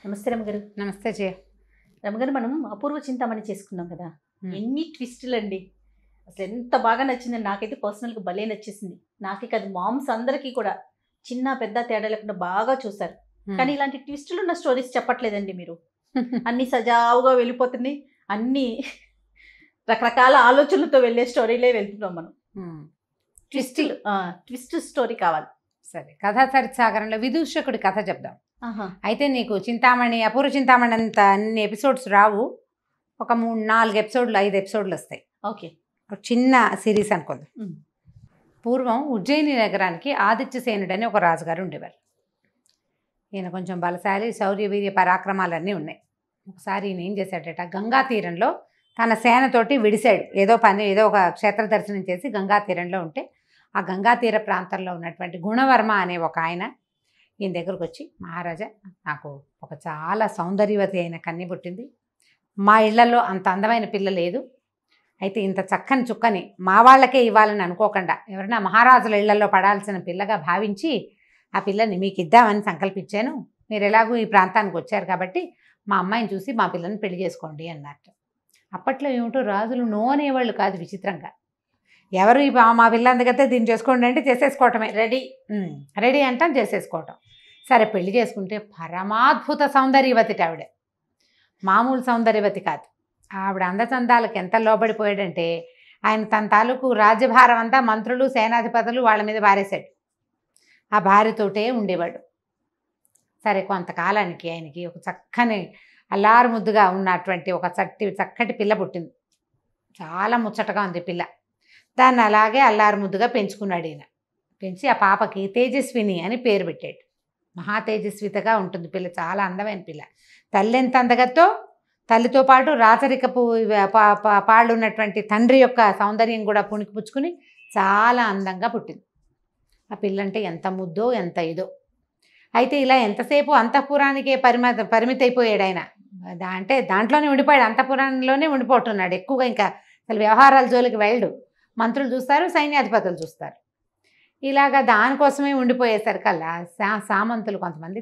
నమస్తే రమగారు. నమస్తే జయ. రమగారు, మనం అపూర్వ చింతామణి చేసుకున్నాం కదా. ఎన్ని ట్విస్టులు అండి. అసలు ఎంత బాగా నచ్చిందండి. నాకైతే పర్సనల్గా భలే నచ్చేసింది. నాకే కాదు, మామ్స్ అందరికీ కూడా చిన్న పెద్ద తేడా లేకుండా బాగా చూసారు. కానీ ఇలాంటి ట్విస్టులు ఉన్న స్టోరీస్ చెప్పట్లేదండి మీరు. అన్ని సజావుగా వెళ్ళిపోతున్నాయి. అన్ని రకరకాల ఆలోచనలతో వెళ్ళే స్టోరీలే వెళ్తున్నాం మనం. ట్విస్ట్ స్టోరీ కావాలి. సరే, కథా చరిత్సాగరంలో విదూషకుడి కథ చెప్దాం. అయితే నీకు చింతామణి, అపూర్వ చింతామణి అంత అన్ని ఎపిసోడ్స్ రావు. ఒక 3-4 ఎపిసోడ్లు 5 ఎపిసోడ్లు వస్తాయి. ఓకే, ఒక చిన్న సిరీస్ అనుకుందాం. పూర్వం ఉజ్జయిని నగరానికి ఆదిత్యసేనుడు అని ఒక రాజుగారు ఉండేవారు. ఈయన కొంచెం బలశాలి, శౌర్య వీర్య పరాక్రమాలన్నీ ఉన్నాయి. ఒకసారి ఈయన ఏం చేశాడట, గంగా తీరంలో తన సేనతోటి విడిశాడు. ఏదో ఒక క్షేత్ర దర్శనం చేసి గంగా తీరంలో ఉంటే, ఆ గంగా తీర ప్రాంతంలో ఉన్నటువంటి గుణవర్మ అనే ఒక ఆయన ఈయన దగ్గరకు వచ్చి, మహారాజా, నాకు ఒక చాలా సౌందర్యవతి అయిన కన్య పుట్టింది. మా ఇళ్లలో అంత అందమైన పిల్ల లేదు. అయితే ఇంత చక్కని చుక్కని మా వాళ్ళకే ఇవ్వాలని అనుకోకుండా ఎవరైనా మహారాజుల ఇళ్లలో పడాల్సిన పిల్లగా భావించి ఆ పిల్లని మీకు ఇద్దామని సంకల్పించాను. మీరు ఎలాగూ ఈ ప్రాంతానికి వచ్చారు కాబట్టి మా అమ్మాయిని చూసి మా పిల్లని పెళ్లి చేసుకోండి అన్నట్టు. అప్పట్లో ఏమిటో రాజులు నో అనేవాళ్ళు కాదు. విచిత్రంగా ఎవరు మా పిల్ల అందుకైతే దీన్ని చేసుకోండి అంటే చేసేసుకోవటమే. రెడీ అంటాం, చేసేసుకోవటం. సరే, పెళ్లి చేసుకుంటే పరమాద్భుత సౌందర్యవతి ఆవిడ. మామూలు సౌందర్యవతి కాదు. ఆవిడ అందచందాలకు ఎంత లోబడిపోయాడంటే ఆయన తన తాలూకు రాజ్యభారం అంతా మంత్రులు, సేనాధిపతులు వాళ్ళ మీద పారేశాడు. ఆ భార్యతోటే ఉండేవాడు. సరే, కొంతకాలానికి ఆయనకి ఒక చక్కని అల్లారు ముద్దుగా ఉన్నటువంటి ఒక చక్కటి పిల్ల పుట్టింది. చాలా ముచ్చటగా ఉంది పిల్ల. దాన్ని అలాగే అల్లారు ముద్దుగా పెంచుకున్నాడు ఈయన. పెంచి ఆ పాపకి తేజస్విని అని పేరు పెట్టాడు. మహా తేజస్వితగా ఉంటుంది పిల్ల, చాలా అందమైన పిల్ల. తల్లి ఎంత అందగతో, తల్లితో పాటు రాచరికపు పాళ్ళు ఉన్నటువంటి తండ్రి యొక్క సౌందర్యం కూడా పుణికిపుచ్చుకుని చాలా అందంగా పుట్టింది. ఆ పిల్లంటే ఎంత ముద్దో ఎంత ఇదో. అయితే ఇలా ఎంతసేపు అంతఃపురానికే పరిమితి అయిపోయాడు ఆయన. అంటే దాంట్లోనే ఉండిపోయాడు, అంతఃపురంలోనే ఉండిపోతున్నాడు. ఎక్కువగా ఇంకా అసలు వ్యవహారాల జోలికి వెళ్ళడు. మంత్రులు చూస్తారు, సైన్యాధిపతులు చూస్తారు. ఇలాగా దానికోసమే ఉండిపోయేసరికల్లా సామంతులు కొంతమంది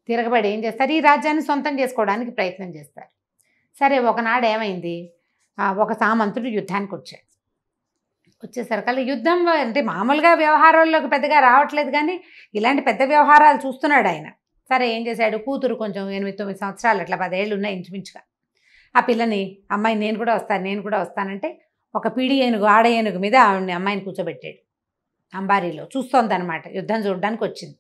తిరగబడి ఏం చేస్తారు, ఈ రాజ్యాన్ని సొంతం చేసుకోవడానికి ప్రయత్నం చేస్తారు. సరే, ఒకనాడు ఏమైంది, ఒక సామంతుడు యుద్ధానికి వచ్చేసరికల్లా యుద్ధం అంటే మామూలుగా వ్యవహారాల్లోకి పెద్దగా రావట్లేదు, కానీ ఇలాంటి పెద్ద వ్యవహారాలు చూస్తున్నాడు ఆయన. సరే, ఏం చేశాడు, కూతురు కొంచెం 8-9 సంవత్సరాలు, అట్లా 10 ఏళ్ళు ఉన్నాయి ఇంచుమించుగా. ఆ పిల్లని, అమ్మాయి నేను కూడా వస్తానంటే ఒక పీడి ఏనుగు, ఆడ ఏనుగు మీద అమ్మాయిని కూర్చోబెట్టాడు. అంబారీలో చూస్తోందనమాట, యుద్ధం చూడడానికి వచ్చింది.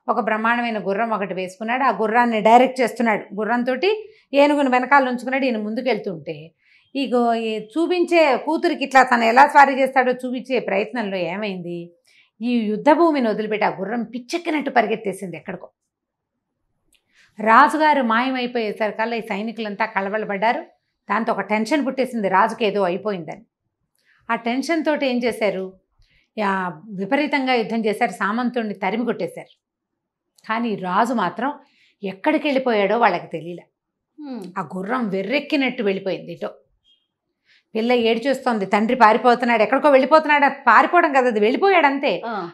ఒక బ్రహ్మాండమైన గుర్రం ఒకటి వేసుకున్నాడు. ఆ గుర్రాన్ని డైరెక్ట్ చేస్తున్నాడు. గుర్రంతో ఏనుగుని వెనకాల ఉంచుకున్నాడు. ఈయన ముందుకెళ్తుంటే ఈ చూపించే కూతురికి ఇట్లా తను ఎలా స్వారీ చేస్తాడో చూపించే ప్రయత్నంలో ఏమైంది, ఈ యుద్ధ భూమిని వదిలిపెట్టి ఆ గుర్రం పిచ్చెక్కినట్టు పరిగెత్తేసింది ఎక్కడికో. రాజుగారు మాయమైపోయేసరికల్లా ఈ సైనికులంతా కలవలబడ్డారు. దాంతో ఒక టెన్షన్ పుట్టేసింది, రాజుకి ఏదో అయిపోయిందని. ఆ టెన్షన్ తోటి ఏం చేశారు, విపరీతంగా యుద్ధం చేశారు, సామంతుడిని తరిమి కొట్టేశారు. కానీ రాజు మాత్రం ఎక్కడికి వెళ్ళిపోయాడో వాళ్ళకి తెలియలే. ఆ గుర్రం వెర్రెక్కినట్టు వెళ్ళిపోయింది ఇటో. పిల్ల ఏడ్చేస్తోంది, తండ్రి పారిపోతున్నాడు, ఎక్కడికో వెళ్ళిపోతున్నాడు. పారిపోవడం కదా, అది వెళ్ళిపోయాడు అంతే.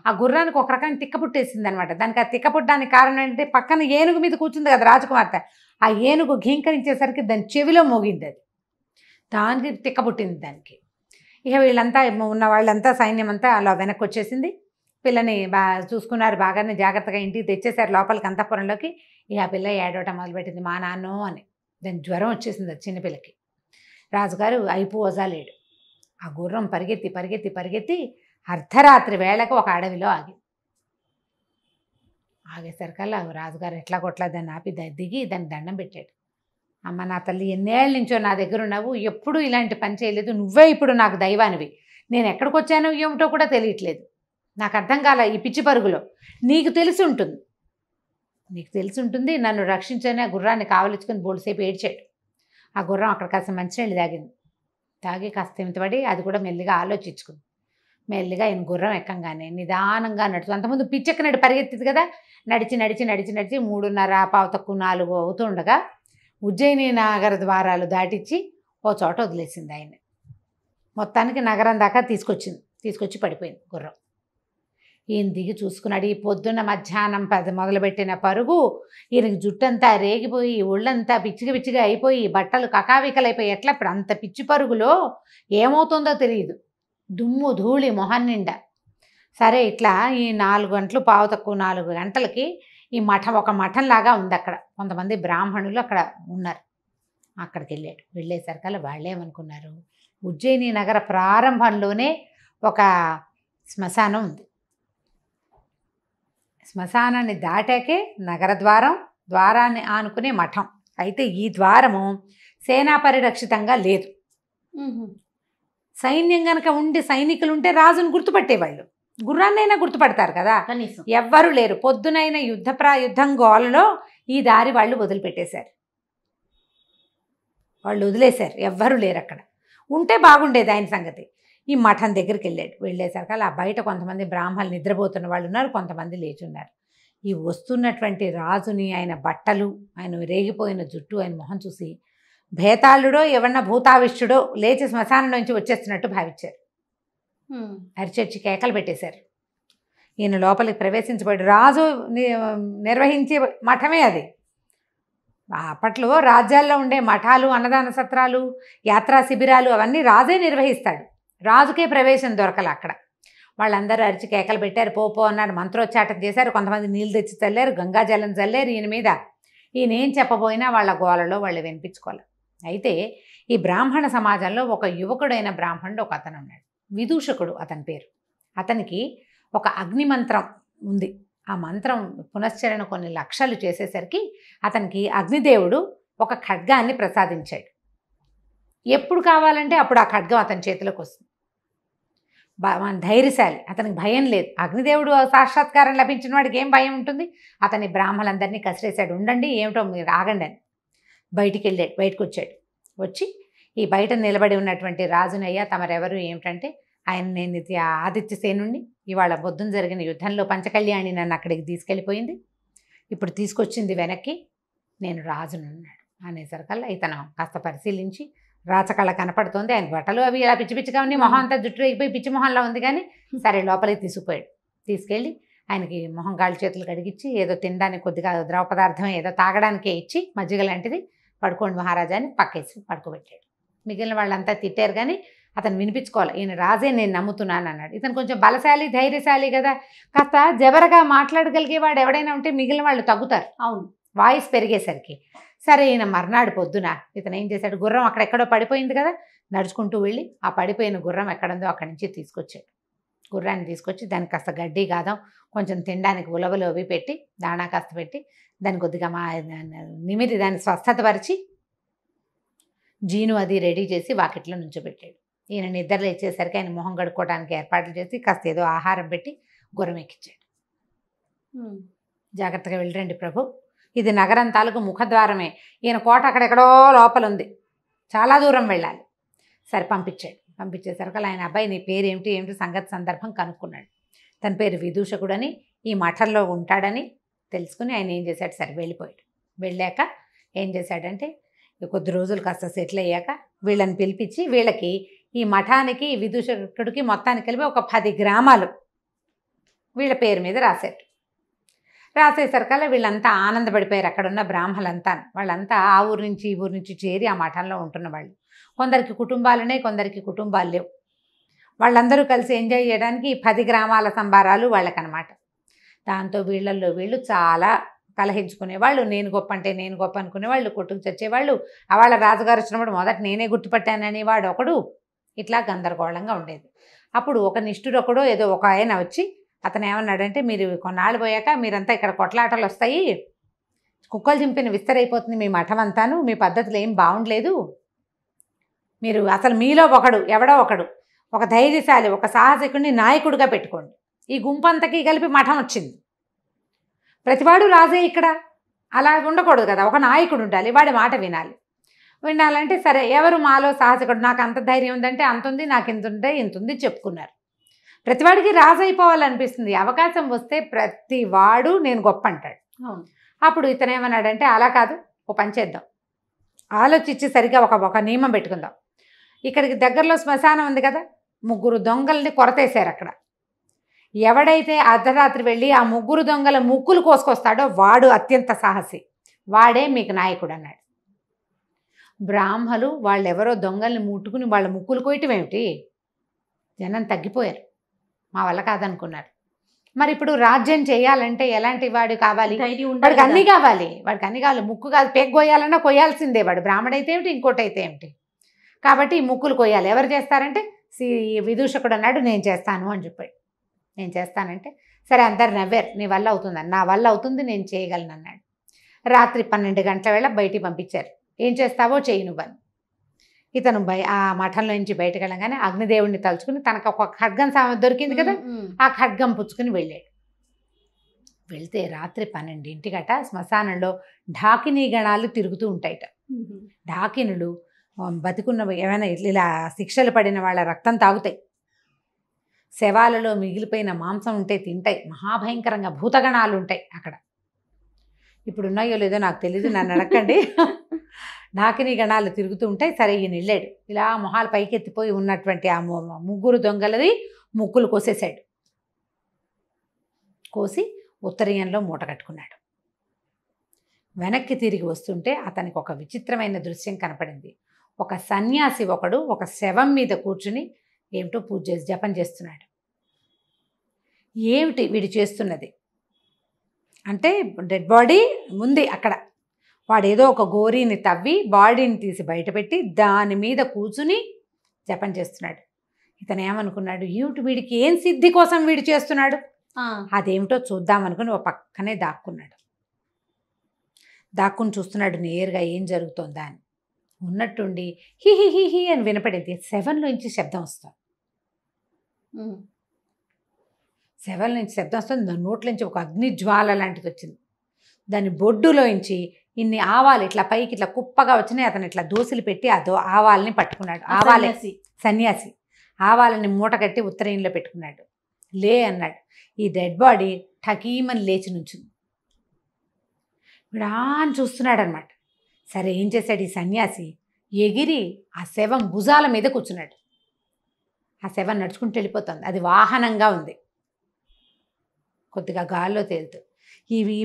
ఆ గుర్రానికి ఒక రకమైన తిక్క పుట్టేసింది అనమాట. దానికి ఆ తిక్క పుట్టడానికి కారణం ఏంటంటే పక్కన ఏనుగు మీద కూర్చుంది కదా రాజకుమార్తె. ఆ ఏనుగు ఘీంకరించేసరికి దాని చెవిలో మోగింది. అది దానికి తిక్క పుట్టింది దానికి. ఇక వీళ్ళంతా ఉన్న వాళ్ళంతా, సైన్యం అంతా అలా వెనక్కి వచ్చేసింది. పిల్లని చూసుకున్నారు, బాగానే జాగ్రత్తగా ఇంటికి తెచ్చేశారు లోపలికి, అంతఃపురంలోకి. ఇక ఆ పిల్ల ఏడవటం మొదలుపెట్టింది, మా నాన్నో అని. దాని జ్వరం వచ్చేసింది అది చిన్నపిల్లకి. రాజుగారు అయిపోవజాలేడు. ఆ గుర్రం పరిగెత్తి అర్ధరాత్రి వేళకు ఒక అడవిలో ఆగేసరికల్లా రాజుగారు ఎట్లా కొట్లా దాన్ని ఆపి దిగి దాన్ని దండం పెట్టాడు. అమ్మ, నా తల్లి, ఎన్నేళ్ళ నుంచో నా దగ్గర ఉన్నావు, ఎప్పుడూ ఇలాంటి పని చేయలేదు. నువ్వే ఇప్పుడు నాకు దైవానివి. నేను ఎక్కడికి వచ్చానో ఏమిటో కూడా తెలియట్లేదు. నాకు అర్థం కాల ఈ పిచ్చి పరుగులో. నీకు తెలిసి ఉంటుంది, నన్ను రక్షించని ఆ గుర్రాన్ని కావలించుకొని బోల్సేపు ఏడ్చాడు. ఆ గుర్రం అక్కడ కాస్త మంచినీళ్ళు తాగి కాస్త తిమితపడి అది కూడా మెల్లిగా ఆలోచించుకుంది. మెల్లిగా ఈయన గుర్రం ఎక్కంగానే నిదానంగా నడుచు, అంతకుముందు పిచ్చెక్కినట్టు పరిగెత్తింది కదా, నడిచి 3:30 అవుతుండగా ఉజ్జయిని నగర ద్వారాలు దాటించి ఓ చోట వదిలేసింది ఆయన. మొత్తానికి నగరం దాకా తీసుకొచ్చి పడిపోయింది గుర్రం. ఈయన దిగి చూసుకున్నాడు. ఈ పొద్దున్న మధ్యాహ్నం 10 మొదలుపెట్టిన పరుగు ఈయనకి జుట్టంతా రేగిపోయి ఒళ్ళంతా పిచ్చిగా పిచ్చిగా అయిపోయి బట్టలు కకావికలైపోయి ఎట్లా ఇప్పుడు అంత పిచ్చి పరుగులో ఏమవుతుందో తెలియదు. దుమ్ము ధూళి మొహం నిండా. సరే ఇట్లా ఈ 4 గంటలు పావు తక్కువ 4 గంటలకి ఈ మఠం ఒక మఠంలాగా ఉంది అక్కడ. కొంతమంది బ్రాహ్మణులు అక్కడ ఉన్నారు. అక్కడికి వెళ్ళాడు. వెళ్ళేసరికల్లా వాళ్ళేమనుకున్నారు, ఉజ్జయిని నగర ప్రారంభంలోనే ఒక శ్మశానం ఉంది. శ్మశానాన్ని దాటాకే నగర ద్వారాన్ని ఆనుకునే మఠం. అయితే ఈ ద్వారము సేనా పరిరక్షితంగా లేదు. సైన్యం గనక ఉండి సైనికులు ఉంటే రాజును గుర్తుపట్టేవాళ్ళు, గుర్రాన్నైనా గుర్తుపడతారు కదా. కనీసం ఎవ్వరూ లేరు. పొద్దునైన యుద్ధం గోలలో ఈ దారి వాళ్ళు వదిలిపెట్టేశారు. వాళ్ళు వదిలేశారు. ఎవ్వరూ లేరు అక్కడ. ఉంటే బాగుండేది ఆయన సంగతి. ఈ మఠం దగ్గరికి వెళ్ళాడు. వెళ్ళేసరికి అలా బయట కొంతమంది బ్రాహ్మణులు నిద్రపోతున్న వాళ్ళు ఉన్నారు, కొంతమంది లేచున్నారు. ఈ వస్తున్నటువంటి రాజుని, ఆయన బట్టలు, ఆయన రేగిపోయిన జుట్టు, ఆయన మొహం చూసి భేతాళుడో ఎవరన్నా భూతావిష్టుడో లేచి శ్మశానం నుంచి వచ్చేస్తున్నట్టు భావించారు. అరిచర్చి కేకలు పెట్టేశారు. ఈయన లోపలికి ప్రవేశించబడి రాజు నిర్వహించే మఠమే అది. అప్పట్లో రాజ్యాల్లో ఉండే మఠాలు, అన్నదాన సత్రాలు, యాత్రా శిబిరాలు అవన్నీ రాజే నిర్వహిస్తాడు. రాజుకే ప్రవేశం దొరకల అక్కడ. వాళ్ళందరూ అరిచి కేకలు పెట్టారు, పో అన్నారు, మంత్రోచ్చాటం చేశారు. కొంతమంది నీళ్ళు తెచ్చి చల్లారు, గంగాజలం చల్లారు ఈయన మీద. ఈయన ఏం చెప్పబోయినా వాళ్ళ గోలలో వాళ్ళు వినిపించుకోవాలి. అయితే ఈ బ్రాహ్మణ సమాజంలో ఒక యువకుడైన బ్రాహ్మణుడు ఒక అతను ఉన్నాడు, విదూషకుడు అతని పేరు. అతనికి ఒక అగ్ని మంత్రం ఉంది. ఆ మంత్రం పునశ్చరణ కొన్ని లక్షలు చేసేసరికి అతనికి అగ్నిదేవుడు ఒక ఖడ్గాన్ని ప్రసాదించాడు. ఎప్పుడు కావాలంటే అప్పుడు ఆ ఖడ్గం అతని చేతిలోకి వస్తుంది. ధైర్యశాలి, అతనికి భయం లేదు. అగ్నిదేవుడు సాక్షాత్కారం లభించిన వాడికి ఏం భయం ఉంటుంది. అతని బ్రాహ్మణులందరినీ కసిరేశాడు. ఉండండి, ఏమిటో మీరు ఆగండి అని. బయటకు వచ్చాడు. వచ్చి ఈ బయట నిలబడి ఉన్నటువంటి రాజునయ్యా తమరెవరు ఏమిటంటే, ఆయన నేను ఆదిత్యసేనుణ్ణి, ఇవాళ పొద్దున జరిగిన యుద్ధంలో పంచకళ్యాణి నన్ను అక్కడికి తీసుకెళ్ళిపోయింది, ఇప్పుడు తీసుకొచ్చింది వెనక్కి, నేను రాజునున్నాడు అనేసరికల్లా ఇతను కాస్త పరిశీలించి రాచకళ కనపడుతోంది. ఆయన బట్టలు అవి ఇలా పిచ్చి పిచ్చిగా ఉన్నాయి, మొహం అంతా జుట్టు రేగిపోయి పిచ్చి మొహంలో ఉంది. కానీ సరే లోపలికి తీసుకుపోయాడు. తీసుకెళ్ళి ఆయనకి మొహం కాళ్ళు చేతులు కడిగిచ్చి ఏదో తినడానికి కొద్దిగా ద్రవ పదార్థం ఏదో తాగడానికే ఇచ్చి మజ్జిగ లాంటిది, పడుకోండి మహారాజా అని పక్కేసి పడుకోబెట్టాడు. మిగిలిన వాళ్ళంతా తిట్టారు కానీ అతను వినిపించుకోవాలి. ఈయన రాజే నేను నమ్ముతున్నాను అన్నాడు. ఇతను కొంచెం బలశాలి, ధైర్యశాలి కదా, కాస్త జబరగా మాట్లాడగలిగేవాడు ఎవడైనా ఉంటే మిగిలిన వాళ్ళు తగ్గుతారు. అవును, వాయిస్ పెరిగేసరికి. సరే ఈయన మర్నాడు పొద్దున ఇతను ఏం చేశాడు, గుర్రం అక్కడెక్కడో పడిపోయింది కదా, నడుచుకుంటూ వెళ్ళి ఆ పడిపోయిన గుర్రం ఎక్కడుందో అక్కడి నుంచి తీసుకొచ్చాడు. గుర్రాన్ని తీసుకొచ్చి దానికి కాస్త గడ్డి గాదం, కొంచెం తినడానికి ఉలవలు అవి పెట్టి, దాణా కాస్త పెట్టి, దాన్ని కొద్దిగా నిమిరి దాన్ని స్వస్థతపరిచి జీను అది రెడీ చేసి వాకిట్లో నుంచోబెట్టాడు. ఈయన నిద్ర లేచేసరికి ఆయన మొహం కడుక్కోవడానికి ఏర్పాట్లు చేసి కాస్త ఏదో ఆహారం పెట్టి గుర్రం ఎక్కించాడు. జాగ్రత్తగా వెళ్ళరండి ప్రభు, ఇది నగరం తాలూకు ముఖద్వారమే, ఈయన కోట అక్కడెక్కడో లోపల ఉంది, చాలా దూరం వెళ్ళాలి. సరే పంపించాడు. పంపించేసరికి ఆయన అబ్బాయి నీ పేరు ఏమిటి సంగతి సందర్భం కనుక్కున్నాడు. తన పేరు విదూషకుడని, ఈ మఠంలో ఉంటాడని తెలుసుకుని ఆయన ఏం చేశాడు, సరే వెళ్ళిపోయాడు. వెళ్ళాక ఏం చేశాడంటే కొద్ది రోజులు కాస్త సెటిల్ అయ్యాక వీళ్ళని పిలిపించి వీళ్ళకి ఈ మఠానికి విదూషకుడికి మొత్తానికి కలిపి ఒక 10 గ్రామాలు వీళ్ళ పేరు మీద రాశారు. రాసేసరికల్లా వీళ్ళంతా ఆనందపడిపోయారు. అక్కడున్న బ్రాహ్మలంతా, వాళ్ళంతా ఆ ఊరు నుంచి ఈ ఊరు నుంచి చేరి ఆ మఠంలో ఉంటున్న వాళ్ళు. కొందరికి కుటుంబాలునే, కొందరికి కుటుంబాలు లేవు. వాళ్ళందరూ కలిసి ఎంజాయ్ చేయడానికి 10 గ్రామాల సంబారాలు వాళ్ళకనమాట. దాంతో వీళ్ళల్లో వీళ్ళు చాలా కలహించుకునేవాళ్ళు. నేను గొప్ప అంటే నేను గొప్ప అనుకునేవాళ్ళు, కొట్టుకు చచ్చేవాళ్ళు. వాళ్ళ రాజుగారు వచ్చినప్పుడు మొదట నేనే గుర్తుపట్టాననేవాడు ఒకడు. ఇట్లా గందరగోళంగా ఉండేది. అప్పుడు ఒక నిష్ఠురొకడో ఏదో ఒక ఆయన వచ్చి అతను ఏమన్నాడంటే, మీరు కొన్నాళ్ళు పోయాక మీరంతా ఇక్కడ కొట్లాటలు వస్తాయి, కుక్కలు చింపిన విస్తరైపోతుంది మీ మఠం అంతాను, మీ పద్ధతులు ఏం బాగుండలేదు, మీరు అసలు మీలో ఒకడు ఎవడో ఒకడు ఒక ధైర్యశాలి ఒక సాహసికుడిని నాయకుడిగా పెట్టుకోండి. ఈ గుంపంతకి కలిపి మఠం వచ్చింది, ప్రతివాడు రాజే ఇక్కడ, అలా ఉండకూడదు కదా, ఒక నాయకుడు ఉండాలి, వాడి మాట వినాలంటే సరే ఎవరు మాలో సాహసికుడు, నాకు అంత ధైర్యం ఉందంటే అంత ఉంది, నాకు ఇంత ఉంటే ఇంత ఉంది చెప్పుకున్నారు. ప్రతివాడికి రాజు అయిపోవాలనిపిస్తుంది. అవకాశం వస్తే ప్రతివాడు నేను గొప్ప అంటాడు. అప్పుడు ఇతను ఏమన్నాడంటే, అలా కాదు, ఓ పని చేద్దాం, ఆలోచించి సరిగా ఒక నియమం పెట్టుకుందాం. ఇక్కడికి దగ్గరలో శ్మశానం ఉంది కదా, 3 దొంగల్ని కొరతేశారు అక్కడ. ఎవడైతే అర్ధరాత్రి వెళ్ళి ఆ ముగ్గురు దొంగల ముక్కులు కోసుకొస్తాడో వాడు అత్యంత సాహసి, వాడే మీకు నాయకుడు అన్నాడు. బ్రాహ్మలు వాళ్ళెవరో దొంగల్ని ముట్టుకుని వాళ్ళ ముక్కులు కోయటం ఏమిటి? జనం తగ్గిపోయారు, మా వల్ల కాదనుకున్నారు. మరి ఇప్పుడు రాజ్యం చేయాలంటే ఎలాంటి వాడు కావాలి? వాడికి అన్నీ కావాలి, వాడికి అన్నీ కావాలి. ముక్కు కాదు, పెగ్ కొయ్యాలన్నా కొయ్యాల్సిందే. వాడు బ్రాహ్మడైతే ఏమిటి, ఇంకోటి అయితే ఏమిటి. కాబట్టి ఈ ముక్కులు కొయ్యాలి. ఎవరు చేస్తారంటే విదూషకుడు అన్నాడు, నేను చేస్తాను అని చెప్పాడు. నేను చేస్తానంటే సరే అందరు నవ్వారు. నీ వల్ల అవుతుందని. నా వల్ల అవుతుంది, నేను చేయగలను అన్నాడు. రాత్రి 12 గంటల వేళ బయటికి పంపించారు. ఏం చేస్తావో చెయ్యి నువ్వని. ఇతను ఆ మఠంలో నుంచి బయటకు వెళ్ళగానే అగ్నిదేవుడిని తలుచుకుని తనకు ఒక ఖడ్గం దొరికింది కదా, ఆ ఖడ్గం పుచ్చుకుని వెళ్ళాడు. వెళ్తే రాత్రి 12ంటికట శ్మశానంలో ఢాకినీ గణాలు తిరుగుతూ ఉంటాయట. ఢాకినులు బతికున్న ఏమైనా ఇలా శిక్షలు పడిన వాళ్ళ రక్తం తాగుతాయి, శవాలలో మిగిలిపోయిన మాంసం ఉంటే తింటాయి. మహాభయంకరంగా భూతగణాలు ఉంటాయి అక్కడ. ఇప్పుడు ఉన్నాయో లేదో నాకు తెలీదు, నన్ను అడగండి. ఢాకినీ గణాలు తిరుగుతూ ఉంటాయి. సరే ఈయన వెళ్ళాడు. ఇలా మొహాలు పైకెత్తిపోయి ఉన్నటువంటి ఆ ముగ్గురు దొంగలది ముక్కులు కోసేశాడు. కోసి ఉత్తరీయంలో మూట కట్టుకున్నాడు. వెనక్కి తిరిగి వస్తుంటే అతనికి ఒక విచిత్రమైన దృశ్యం కనపడింది. ఒక సన్యాసి ఒకడు ఒక శవం మీద కూర్చుని ఏమిటో పూజ చేసి జపం చేస్తున్నాడు. ఏమిటి వీడు చేస్తున్నది అంటే, డెడ్ బాడీ ఉంది అక్కడ. వాడు ఏదో ఒక గోరీని తవ్వి బాడీని తీసి బయటపెట్టి దాని మీద కూర్చుని జపం చేస్తున్నాడు. ఇతను ఏమనుకున్నాడు, వీడికి ఏం సిద్ధి కోసం వీడు చేస్తున్నాడు, అదేమిటో చూద్దామనుకుని ఒక పక్కనే దాక్కున్నాడు. దాక్కుని చూస్తున్నాడు నేరుగా ఏం జరుగుతోందా అని. ఉన్నట్టుండి హి హి హి హి అని వినపడింది. శవంలోంచి శబ్దం వస్తుంది. శవం నుంచి శబ్దం వస్తుంది. దాని నోట్లోంచి ఒక అగ్ని జ్వాల లాంటిది వచ్చింది. దాని బొడ్డులోంచి ఇన్ని ఆవాలు ఇట్లా పైకి ఇట్లా కుప్పగా వచ్చినాయి. అతను ఇట్లా దోశలు పెట్టి ఆవాలని పట్టుకున్నాడు. ఆవాలే సన్యాసి ఆవాలని మూట కట్టి ఉత్తరీయంలో పెట్టుకున్నాడు. లే అన్నాడు. ఈ డెడ్ బాడీ ఠకీమని లేచి నుంచింది. విడాన్ చూస్తున్నాడు అనమాట. సరే ఏం చేశాడు ఈ సన్యాసి, ఎగిరి ఆ శవం భుజాల మీద కూర్చున్నాడు. ఆ శవం నడుచుకుంటూ వెళ్ళిపోతుంది. అది వాహనంగా ఉంది, కొద్దిగా గాల్లో తేలుతూ.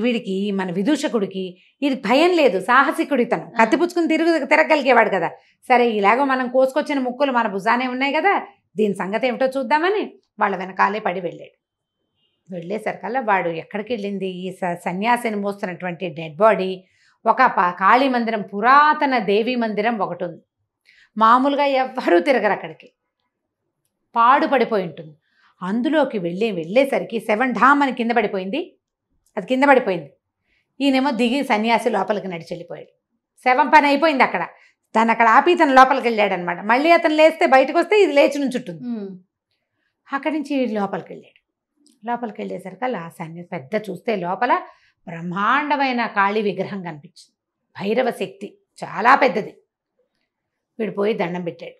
వీడికి మన విదూషకుడికి ఇది భయం లేదు, సాహసికుడి. తను కత్తిపుచ్చుకుని తిరగలిగేవాడు కదా. సరే ఇలాగో మనం కోసుకొచ్చిన ముక్కులు మన భుజానే ఉన్నాయి కదా, దీని సంగతి ఏమిటో చూద్దామని వాళ్ళ వెనకాలే పడి వెళ్ళాడు. వెళ్ళేసరికల్లా వాడు ఎక్కడికి వెళ్ళింది, ఈ సన్యాసిని మోస్తున్నటువంటి డెడ్ బాడీ ఒక కాళీ మందిరం, పురాతన దేవీ మందిరం ఒకటి ఉంది. మామూలుగా ఎవ్వరూ తిరగరు అక్కడికి, పాడుపడిపోయి ఉంటుంది. అందులోకి వెళ్ళేసరికి శవం ఢామని కింద పడిపోయింది. అది కింద పడిపోయింది. ఈయనేమో దిగి సన్యాసి లోపలికి నడిచి వెళ్ళిపోయాడు. శవం పని అయిపోయింది అక్కడ. దాన్ని అక్కడ ఆపి తను లోపలికి వెళ్ళాడు అనమాట. మళ్ళీ అతను లేస్తే బయటకు వస్తే ఇది లేచి నుంచుంటుంది. అక్కడి నుంచి లోపలికి వెళ్ళాడు. లోపలికి వెళ్ళేసరికి ఆ సన్యాసి పెద్ద చూస్తే లోపల బ్రహ్మాండమైన కాళీ విగ్రహం కనిపించింది. భైరవ శక్తి చాలా పెద్దది. వీడిపోయి దండం పెట్టాడు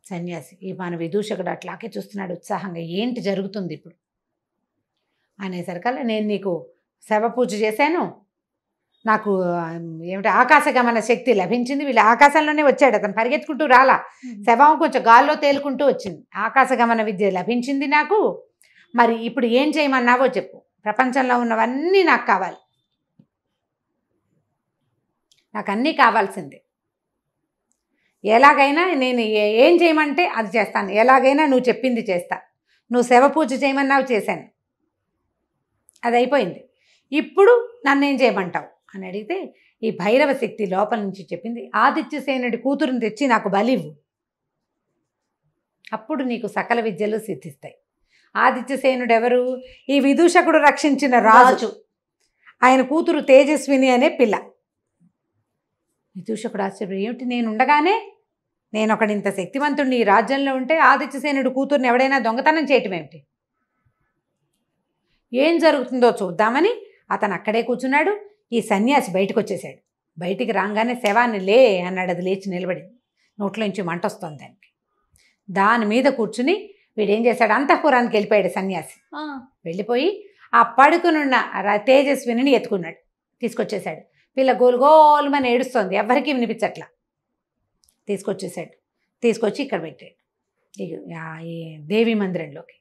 సన్యాసి. ఈ మన విదూషకుడు అట్లాగే చూస్తున్నాడు ఉత్సాహంగా. ఏంటి జరుగుతుంది ఇప్పుడు అనేసరికల్లా, నేను నీకు శవ పూజ చేశాను, నాకు ఏమిటి ఆకాశగమన శక్తి లభించింది. వీళ్ళు ఆకాశంలోనే వచ్చాడు, అతను పరిగెత్తుకుంటూ రాలా. శవం కొంచెం గాల్లో తేలుకుంటూ వచ్చింది. ఆకాశగమన విద్య లభించింది నాకు. మరి ఇప్పుడు ఏం చేయమన్నావో చెప్పు. ప్రపంచంలో ఉన్నవన్నీ నాకు కావాలి, నాకు అన్నీ కావాల్సిందే. ఎలాగైనా నేను ఏం చేయమంటే అది చేస్తాను, ఎలాగైనా నువ్వు చెప్పింది చేస్తా. నువ్వు శవ పూజ చేయమన్నావు, చేశాను, అది అయిపోయింది. ఇప్పుడు నన్ను ఏం చేయమంటావు అని అడిగితే, ఈ భైరవ శక్తి లోపల నుంచి చెప్పింది, ఆదిత్యసేనుడి కూతురుని తెచ్చి నాకు బలివ్వు, అప్పుడు నీకు సకల విద్యలు సిద్ధిస్తాయి. ఆదిత్యసేనుడు ఎవరు? ఈ విదూషకుడు రక్షించిన రాజు. ఆయన కూతురు తేజస్విని అనే పిల్ల. విదూషకుడు ఆశ్చర్యం, ఏమిటి నేనుండగానే, నేను ఒకడు ఇంత శక్తివంతుడిని ఈ రాజ్యంలో ఉంటే ఆదిత్యసేనుడు కూతురుని ఎవడైనా దొంగతనం చేయటం ఏమిటి? ఏం జరుగుతుందో చూద్దామని అతను అక్కడే కూర్చున్నాడు. ఈ సన్యాసి బయటకు వచ్చేసాడు. బయటికి రాగానే శవాన్ని లే అన్నాడు. అది లేచి నిలబడింది. నోట్లోంచి మంట వస్తుంది దానికి. దాని మీద కూర్చుని వీడేం చేశాడు, అంతఃపురానికి వెళ్ళిపోయాడు సన్యాసి. వెళ్ళిపోయి ఆ పడుకునున్న తేజస్విని ఎత్తుకున్నాడు, తీసుకొచ్చేసాడు. పిల్ల గోలుగోలుమని ఏడుస్తోంది, ఎవ్వరికీ వినిపించట్లా. తీసుకొచ్చేసాడు. తీసుకొచ్చి ఇక్కడ పెట్టాడు ఈ దేవీ మందిరంలోకి.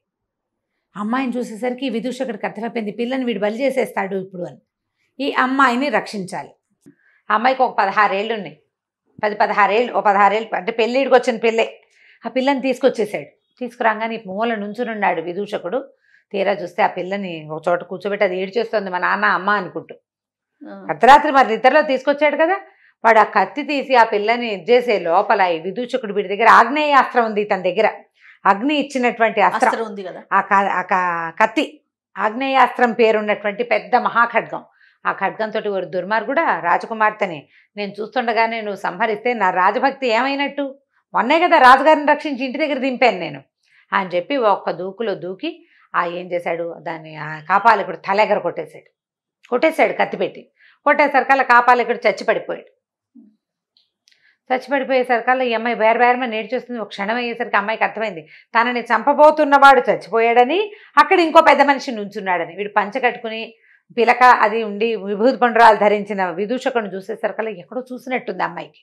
అమ్మాయిని చూసేసరికి విదూషకుడికి అర్థమైపోయింది, పిల్లని వీడు బలి చేసేస్తాడు ఇప్పుడు అని. ఈ అమ్మాయిని రక్షించాలి. ఆ అమ్మాయికి ఒక 16 ఏళ్ళు ఉన్నాయి, 16 ఏళ్ళు, ఓ 16 ఏళ్ళు అంటే పెళ్ళిడికి వచ్చిన పిల్లే. ఆ పిల్లని తీసుకొచ్చేసాడు. తీసుకురాగానే మూల నుంచునున్నాడు విదూషకుడు. తీరా చూస్తే ఆ పిల్లని ఒక చోట కూర్చోబెట్టి అది ఏడ్చేస్తుంది మా నాన్న అమ్మ అనుకుంటూ. అర్ధరాత్రి మరి నిద్రలో తీసుకొచ్చాడు కదా. వాడు ఆ కత్తి తీసి ఆ పిల్లని చేసే లోపల ఈ విదూషకుడు వీడి దగ్గర ఆగ్నేయాస్త్రం ఉంది, తన దగ్గర అగ్ని ఇచ్చినటువంటి అస్త్రం ఉంది కదా. ఆ కత్తి ఆగ్నేయాస్త్రం పేరున్నటువంటి పెద్ద మహాఖడ్గం. ఆ ఖడ్గంతో ఒక దుర్మార్గుడా రాజకుమార్తెని నేను చూస్తుండగానే నువ్వు సంహరిస్తే నా రాజభక్తి ఏమైనట్టు? మొన్నే కదా రాజుగారిని రక్షించి ఇంటి దగ్గర దింపాను నేను అని చెప్పి ఒక్క దూకులో దూకి ఏం చేశాడు, దాన్ని ఆ కాపాలికుడు తలెగర కొట్టేశాడు కత్తి పెట్టి. కొట్టేసరికల్లా కాపాలికుడు చచ్చిపడిపోయేసరికల్లా ఈ అమ్మాయి బేరమని నేర్చేస్తుంది. ఒక క్షణం అయ్యేసరికి అమ్మాయికి అర్థమైంది తనని చంపబోతున్నవాడు చచ్చిపోయాడని, అక్కడ ఇంకో పెద్ద మనిషి నుంచున్నాడని. వీడు పంచ కట్టుకుని పిలక అది ఉండి విభూతి పండురాలు ధరించిన విదూషకుని చూసేసరికల్లా ఎక్కడో చూసినట్టుంది అమ్మాయికి.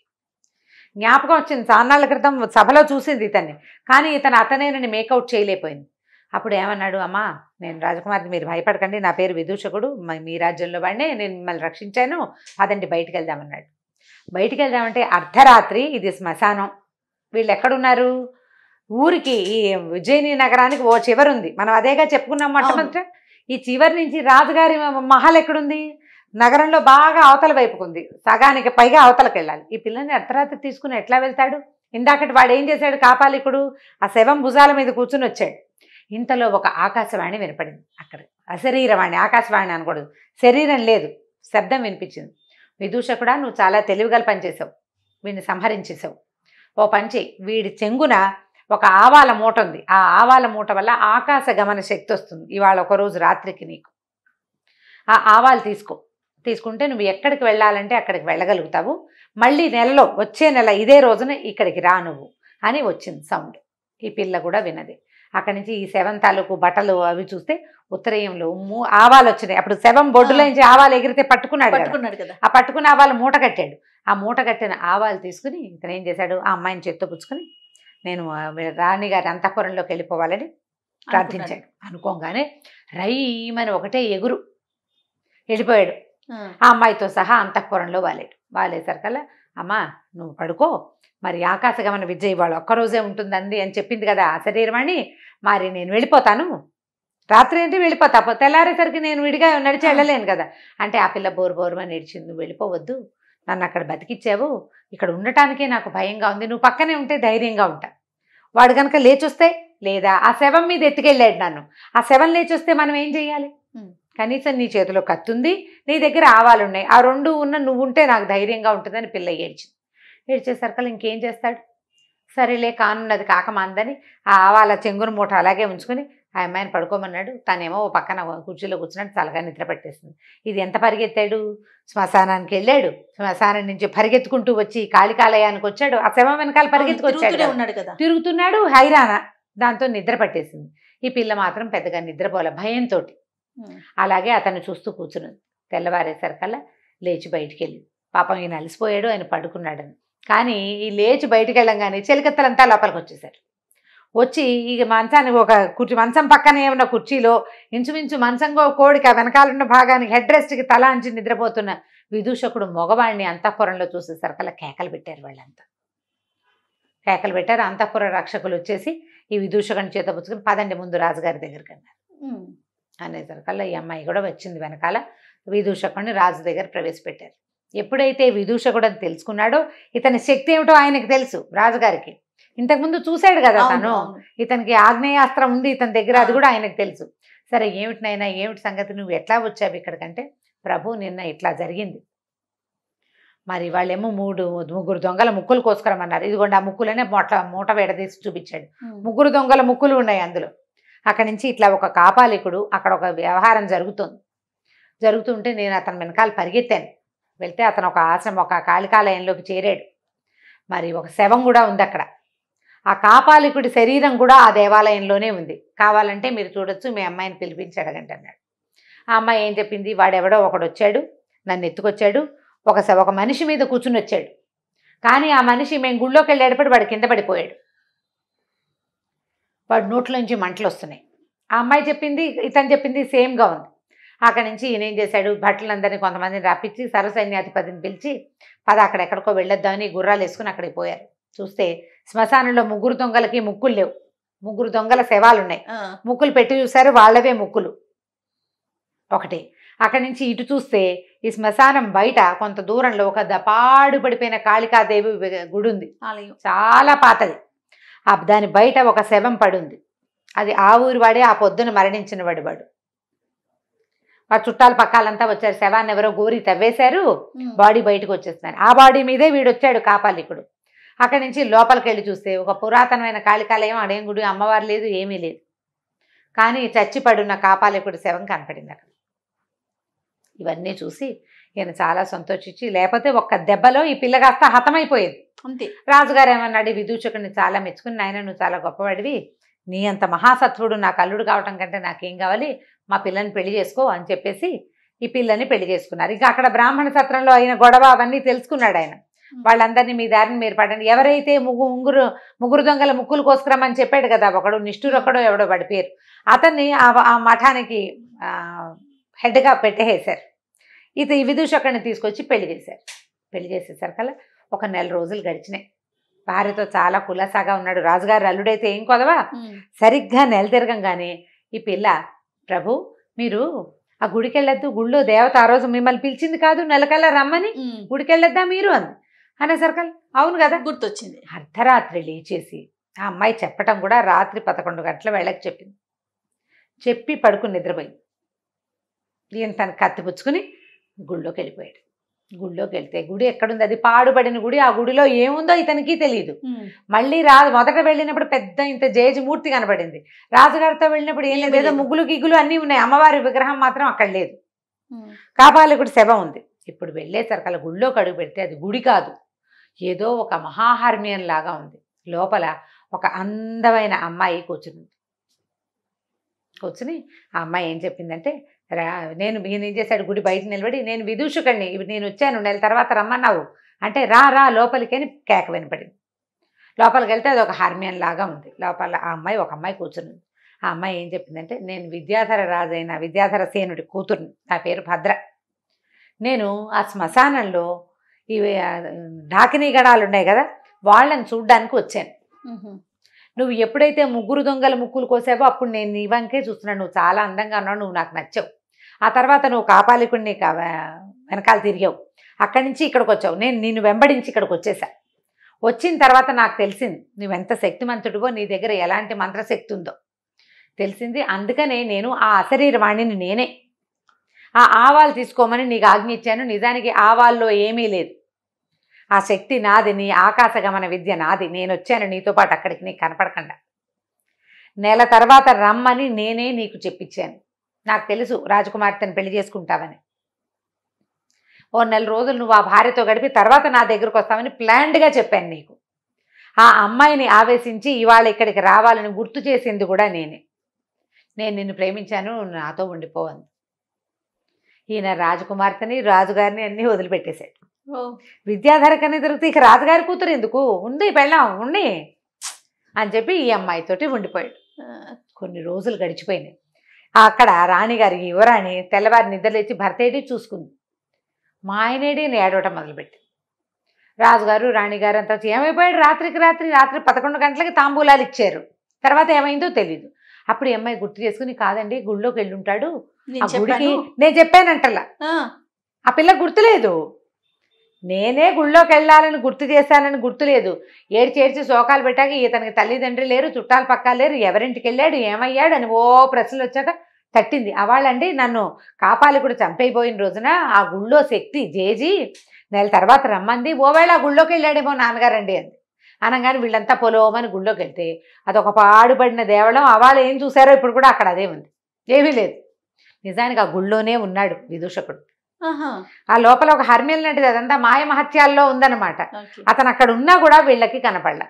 జ్ఞాపకం వచ్చింది, చాన్నాళ్ళ క్రితం సభలో చూసింది ఇతన్ని, కానీ అతనేనని మేకౌట్ చేయలేకపోయింది. అప్పుడు ఏమన్నాడు, అమ్మా నేను రాజకుమార్ని, మీరు భయపడకండి, నా పేరు విదూషకుడు, మీ రాజ్యంలో వాడినే, నేను మిమ్మల్ని రక్షించాను, అదండి బయటికి వెళ్దామన్నాడు. బయటికి వెళ్దామంటే అర్ధరాత్రి, ఇది శ్మశానం. వీళ్ళు ఎక్కడున్నారు? ఊరికి ఈ ఉజ్జయిని నగరానికి ఓ చివరుంది, మనం అదేగా చెప్పుకున్నాం మొట్టమొదట. ఈ చివరి నుంచి రాజుగారి మహల్ ఎక్కడుంది? నగరంలో బాగా అవతల వైపుకుంది, సగానికి పైగా అవతలకు వెళ్ళాలి. ఈ పిల్లని అర్ధరాత్రి తీసుకుని ఎట్లా వెళ్తాడు? ఇందాకటి వాడు ఏం చేశాడు, కాపాలికుడు ఆ శవం భుజాల మీద కూర్చుని వచ్చాడు. ఇంతలో ఒక ఆకాశవాణి వినపడింది. అక్కడ అశరీరవాణి, ఆకాశవాణి అనకూడదు, శరీరం లేదు, శబ్దం వినిపించింది. విదూషకుడా, నువ్వు చాలా తెలివిగల పనిచేసావు, వీడిని సంహరించేసావు. ఓ పంచి, వీడి చెంగున ఒక ఆవాల మూట ఉంది, ఆ ఆవాల మూట వల్ల ఆకాశ గమన శక్తి వస్తుంది. ఇవాళ ఒకరోజు రాత్రికి నీకు ఆ ఆవాలు తీసుకుంటే నువ్వు ఎక్కడికి వెళ్ళాలంటే అక్కడికి వెళ్ళగలుగుతావు. మళ్ళీ నెలలో, వచ్చే నెల ఇదే రోజున ఇక్కడికి రా నువ్వు అని వచ్చింది సౌండ్. ఈ పిల్ల కూడా విన్నది. అక్కడి నుంచి ఈ శవం తాలూకు బట్టలు అవి చూస్తే ఉత్తరీయంలో ఆవాలు వచ్చినాయి. అప్పుడు శవం బొడ్డులో నుంచి ఆవాలు ఎగిరితే పట్టుకున్నాడు కదా, ఆ పట్టుకున్న ఆవాలు మూట కట్టాడు. ఆ మూట కట్టిన ఆవాలు తీసుకుని ఇతను ఏం చేశాడు, ఆ అమ్మాయిని చేత్తో పుచ్చుకొని నేను రాణిగారి అంతఃపురంలోకి వెళ్ళిపోవాలని ప్రార్థించాడు. అనుకోగానే రైమని ఒకటే ఎగురు వెళ్ళిపోయాడు. ఆ అమ్మాయితో సహా అంతఃపురంలో వాలేసరికల్లా, అమ్మా నువ్వు పడుకో, మరి ఆకాశగమన విద్య ఇవాళ ఒక్కరోజే ఉంటుందండి అని చెప్పింది కదా ఆ శరీరమని, మరి నేను వెళ్ళిపోతాను, రాత్రి అంటే వెళ్ళిపోతా, తెల్లారేసరికి నేను విడిగా నడిచి వెళ్ళలేను కదా అంటే, ఆ పిల్ల బోరుమని ఏడ్చింది. నువ్వు వెళ్ళిపోవద్దు, నన్ను అక్కడ బతికిచ్చావు, ఇక్కడ ఉండటానికే నాకు భయంగా ఉంది, నువ్వు పక్కనే ఉంటే ధైర్యంగా ఉంటా. వాడు కనుక లేచొస్తే, లేదా ఆ శవం మీద ఎత్తుకెళ్ళాడు నన్ను, ఆ శవం లేచొస్తే మనం ఏం చెయ్యాలి? కనీసం నీ చేతిలో కత్తుంది, నీ దగ్గర ఆవాలు ఉన్నాయి, ఆ రెండు ఉన్న నువ్వు ఉంటే నాకు ధైర్యంగా ఉంటుందని పిల్ల ఏడ్చేసరికి ఇంకేం చేస్తాడు? సరేలే కానున్నది కాకమాందని ఆ ఆవాల చెంగును మూట అలాగే ఉంచుకొని ఆ అమ్మాయిని పడుకోమన్నాడు. తనేమో ఓ పక్కన కుర్చీలో కూర్చున్నట్టు చల్లగా నిద్ర పట్టేస్తుంది. ఇది ఎంత పరిగెత్తాడు, శ్మశానానికి వెళ్ళాడు, శ్మశానం నుంచి పరిగెత్తుకుంటూ వచ్చి కాళికాలయానికి వచ్చాడు, ఆ శవం వెనకాల పరిగెత్తుకొచ్చాడు, తిరుగుతున్నాడు హైరాణ. దాంతో నిద్ర పట్టేసింది. ఈ పిల్ల మాత్రం పెద్దగా నిద్రపోలే, భయంతో అలాగే అతను చూస్తూ కూర్చున్నది. తెల్లవారేసరికల్లా లేచి బయటికి వెళ్ళింది. పాపం ఈయన అలసిపోయాడు, ఆయన పడుకున్నాడని. కానీ ఈ లేచి బయటికి వెళ్ళంగానే చెలికత్తలంతా లోపలికి వచ్చేసారు. వచ్చి ఇక మంచానికి ఒక మంచం పక్కన ఏమన్నా కుర్చీలో ఇంచుమించు మంచంగో కోడికి ఆ వెనకాలన్న భాగానికి హెడ్ రెస్ట్కి తల అంచి నిద్రపోతున్న విదూషకుడు మగవాడిని అంతఃపురంలో చూసేసరికల్లా కేకలు పెట్టారు. వాళ్ళంతా కేకలు పెట్టారు. అంతఃపుర రక్షకులు వచ్చేసి ఈ విదూషకుని చేత పుచ్చుకుని పదండి ముందు రాజుగారి దగ్గరికి అన్నారు. అనేసరికల్లా ఈ అమ్మాయి కూడా వచ్చింది వెనకాల. విదూషకుడిని రాజు దగ్గర ప్రవేశపెట్టారు. ఎప్పుడైతే విదూషకుడు అని తెలుసుకున్నాడో ఇతని శక్తి ఏమిటో ఆయనకు తెలుసు. రాజుగారికి ఇంతకుముందు చూశాడు కదా తను, ఇతనికి ఆగ్నేయాస్త్రం ఉంది ఇతని దగ్గర, అది కూడా ఆయనకు తెలుసు. సరే ఏమిటినైనా ఏమిటి సంగతి, నువ్వు ఎట్లా వచ్చావు ఇక్కడికంటే, ప్రభు నిన్న ఇట్లా జరిగింది, మరి వాళ్ళేమో ముగ్గురు దొంగల ముక్కులు కోసుకురమన్నారు, ఇదిగోండి ఆ ముక్కులనే మూట వేడదీసి చూపించాడు. ముగ్గురు దొంగల ముక్కులు ఉన్నాయి అందులో. అక్కడి నుంచి ఇట్లా ఒక కాపాలికుడు, అక్కడ ఒక వ్యవహారం జరుగుతుంటే నేను అతని వెనకాల పరిగెత్తాను. వెళ్తే అతను ఒక ఆశ్రమం, ఒక కాళికాలయంలోకి చేరాడు. మరి ఒక శవం కూడా ఉంది అక్కడ. ఆ కాపాలికుడి శరీరం కూడా ఆ దేవాలయంలోనే ఉంది. కావాలంటే మీరు చూడొచ్చు, మీ అమ్మాయిని పిలిపించి అడగండి అన్నాడు. ఆ అమ్మాయి ఏం చెప్పింది, వాడెవడో ఒకడు వచ్చాడు, నన్ను ఎత్తుకొచ్చాడు, ఒక మనిషి మీద కూర్చుని వచ్చాడు, కానీ ఆ మనిషి మేము గుళ్ళోకి వెళ్ళేటప్పుడు వాడు కింద పడిపోయాడు, వాడు నోట్లోంచి మంటలు వస్తున్నాయి, ఆ అమ్మాయి చెప్పింది ఇతను చెప్పింది సేమ్గా ఉంది. అక్కడి నుంచి ఈయన ఏం చేశాడు, భటులందరినీ కొంతమందిని రప్పించి సర్వసైన్యాధిపతిని పిలిచి అక్కడ ఎక్కడికో వెళ్ళొద్దామని గుర్రాలు వేసుకుని అక్కడికి పోయారు. చూస్తే శ్మశానంలో 3 దొంగలకి ముక్కులు లేవు. 3 దొంగల శవాలు ఉన్నాయి. ముక్కులు పెట్టి చూశారు, వాళ్ళవే ముక్కులు ఒకటి. అక్కడి నుంచి ఇటు చూస్తే ఈ శ్మశానం బయట కొంత దూరంలో ఒక పాడు పడిపోయిన కాళికాదేవి గుడి ఉంది, చాలా పాతది. దాని బయట ఒక శవం పడుంది. అది ఆ ఊరి వాడే, ఆ పొద్దున మరణించిన వాడు. వాడు చుట్టాల పక్కాలంతా వచ్చారు. శవాన్ని ఎవరో గోరి తవ్వేశారు, బాడీ బయటకు వచ్చేస్తున్నారు. ఆ బాడీ మీదే వీడు వచ్చాడు కాపాలికుడు. అక్కడి నుంచి లోపలికి వెళ్ళి చూస్తే ఒక పురాతనమైన కాళికాలయం, అడేం గుడి, అమ్మవారు లేదు, ఏమీ లేదు. కానీ చచ్చి పడున్న కాపాలికుడి శవం కనపడింది అక్కడ. ఇవన్నీ చూసి ఈయన చాలా సంతోషించి, లేకపోతే ఒక్క దెబ్బలో ఈ పిల్ల కాస్త హతమైపోయేది అంతే. రాజుగారు ఏమన్నాడు, విదూషకుడిని చాలా మెచ్చుకుని, నాయన నువ్వు చాలా గొప్పవాడివి, నీ అంత మహాసత్వుడు నాకు అల్లుడు కావటం కంటే నాకేం కావాలి, మా పిల్లని పెళ్లి చేసుకో అని చెప్పేసి ఈ పిల్లని పెళ్లి చేసుకున్నారు. ఇంకా అక్కడ బ్రాహ్మణ సత్రంలో అయిన గొడవ అవన్నీ తెలుసుకున్నాడు ఆయన. వాళ్ళందరినీ మీ దారిని మీరు పడండి. ఎవరైతే ముగ్గురు దొంగల ముక్కులు కోసుకురమ్మని చెప్పాడు కదా ఒకడు, నిష్ఠురొక్కడో ఎవడో వాడి పేరు, అతన్ని ఆ మఠానికి హెడ్గా పెట్టేసారు. ఈ విదూషకుడిని తీసుకొచ్చి పెళ్లి చేశారు. పెళ్లి చేసేసరికల్లా ఒక 1 నెల రోజులు గడిచినాయి. భార్యతో చాలా కులాసాగా ఉన్నాడు. రాజుగారు అల్లుడైతే ఏం కొదవా. సరిగ్గా నెల తిరగంగానే ఈ పిల్ల, ప్రభు మీరు ఆ గుడికి వెళ్ళొద్దు, గుళ్ళో దేవత ఆ రోజు మిమ్మల్ని పిలిచింది కాదు, నెలకల్లా రమ్మని, గుడికి వెళ్ళొద్దా మీరు అంది. అనేసరికల్లా అవును కదా గుర్తొచ్చింది. అర్ధరాత్రి లేచేసి ఆ అమ్మాయి చెప్పటం కూడా రాత్రి 11 గంటల వేళకి చెప్పింది. చెప్పి పడుకుని నిద్రపోయింది. ఈయన తను కత్తిపుచ్చుకుని గుళ్ళోకి వెళ్ళిపోయాడు. గుళ్ళోకి వెళ్తే గుడి ఎక్కడుంది, అది పాడుపడిన గుడి. ఆ గుడిలో ఏముందో ఇతనికి తెలియదు. మళ్ళీ మొదట వెళ్ళినప్పుడు పెద్ద ఇంత జేజమూర్తి కనబడింది. రాజుగారితో వెళ్ళినప్పుడు ఏం లేదు, ఏదో ముగ్గులు గిగ్గులు అన్నీ ఉన్నాయి, అమ్మవారి విగ్రహం మాత్రం అక్కడ లేదు. కాపాలికుడి శవం ఉంది. ఇప్పుడు వెళ్ళేసరికి అలా గుళ్ళోకి అడుగు పెడితే అది గుడి కాదు, ఏదో ఒక మహాహర్మ్యం లాగా ఉంది. లోపల ఒక అందమైన అమ్మాయి కూర్చుని ఆ అమ్మాయి ఏం చెప్పిందంటే, ఈయన ఏం చేశాడు, గుడి బయట నిలబడి, నేను విదూషకుడిని, నేను వచ్చాను, 1 నెల తర్వాత రమ్మన్నావు అంటే రా లోపలికి అని కేక వినపడింది. లోపలికి వెళ్తే అది ఒక హార్మ్యం లాగా ఉంది. లోపల ఒక అమ్మాయి కూర్చుని. ఆ అమ్మాయి ఏం చెప్పిందంటే, నేను విద్యాధర రాజైన విద్యాధర సేనుడి కూతుర్ని, నా పేరు భద్ర. నేను ఆ శ్మశానంలో ఇవి ఢాకినీ గడాలు ఉన్నాయి కదా, వాళ్ళని చూడ్డానికి వచ్చాను. నువ్వు ఎప్పుడైతే 3 దొంగల ముక్కులు కోసావో అప్పుడు నేను నీ వంకే చూస్తున్నాను, నువ్వు చాలా అందంగా ఉన్నావు, నువ్వు నాకు నచ్చావు. ఆ తర్వాత నువ్వు కాపాలికుడిని వెనకాల తిరిగావు, అక్కడి నుంచి ఇక్కడికి వచ్చావు, నేను నిన్ను వెంబడించి ఇక్కడికి వచ్చేసా. వచ్చిన తర్వాత నాకు తెలిసింది నువ్వెంత శక్తిమంతుడివో, నీ దగ్గర ఎలాంటి మంత్రశక్తి ఉందో తెలిసింది. అందుకనే నేను ఆ అశరీరవాణిని నేనే ఆ ఆవాలు తీసుకోమని నీకు ఆజ్ఞ ఇచ్చాను. నిజానికి ఆవాల్లో ఏమీ లేదు, ఆ శక్తి నాది, నీ ఆకాశగమన విద్య నాది. నేను వచ్చాను నీతో పాటు అక్కడికి, నీకు కనపడకుండా. 1 నెల తర్వాత రమ్మని నేనే నీకు చెప్పించాను. నాకు తెలుసు రాజకుమార్తెను పెళ్లి చేసుకుంటావని. 1 నెల రోజులు నువ్వు ఆ భార్యతో గడిపి తర్వాత నా దగ్గరకు వస్తావని ప్లాన్డ్గా చెప్పాను నీకు. ఆ అమ్మాయిని ఆవేశించి ఇవాళ ఇక్కడికి రావాలని గుర్తు చేసింది కూడా నేనే. నేను నిన్ను ప్రేమించాను, నాతో ఉండిపోవాలి. ఈయన రాజకుమార్తెని రాజుగారిని అన్నీ వదిలిపెట్టేశాడు. విద్యాధర కన్నా తిరిగితే ఇక రాజుగారి కూతురు ఎందుకు, ఉంది పెళ్ళాం ఉండి అని చెప్పి ఈ అమ్మాయితోటి ఉండిపోయాడు. కొన్ని రోజులు గడిచిపోయినాయి. అక్కడ రాణిగారి యువరాణి తెల్లవారి నిద్రలేచి భర్తేటి చూసుకుంది. మా ఆయనేడి ఏడవటం మొదలుపెట్టి. రాజుగారు రాణిగారు అంతా ఏమైపోయాడు, రాత్రి 11 గంటలకి తాంబూలాలు ఇచ్చారు. తర్వాత ఏమైందో తెలీదు. అప్పుడు ఈ అమ్మాయి గుర్తు చేసుకుని, కాదండి గుళ్ళోకి వెళ్ళుంటాడు, ఆ గుడికి నేను చెప్పానంటలా, ఆ పిల్ల గుర్తులేదు, నేనే గుళ్ళోకి వెళ్ళాలని గుర్తు చేశానని గుర్తులేదు. ఏడ్చేడ్చి శోకాలు పెట్టాక ఇతనికి తల్లిదండ్రి లేరు, చుట్టాలు పక్కా లేరు, ఎవరింటికి వెళ్ళాడు, ఏమయ్యాడు అని ఓ ప్రశ్నలు వచ్చాక తట్టింది. అవాళ్ళండి నన్ను కాపాలికుడు చంపైపోయిన రోజున ఆ గుళ్ళో శక్తి జేజీ 1 నెల తర్వాత రమ్మంది, ఓవేళ ఆ గుళ్ళోకి వెళ్ళాడేమో నాన్నగారండి అంది. అనగానే వీళ్ళంతా పొలోమని గుళ్ళోకి వెళ్తే అదొక పాడుపడిన దేవళం. అవాళ్ళు ఏం చూసారో ఇప్పుడు కూడా అక్కడ అదే ఉంది, ఏమీ లేదు. నిజానికి ఆ గుళ్ళోనే ఉన్నాడు విదూషకుడు. ఆ లోపల ఒక హర్మ్యం లాంటిది, అదంతా మాయ మహత్యాల్లో ఉందన్నమాట. అతను అక్కడ ఉన్నా కూడా వీళ్ళకి కనపడలా.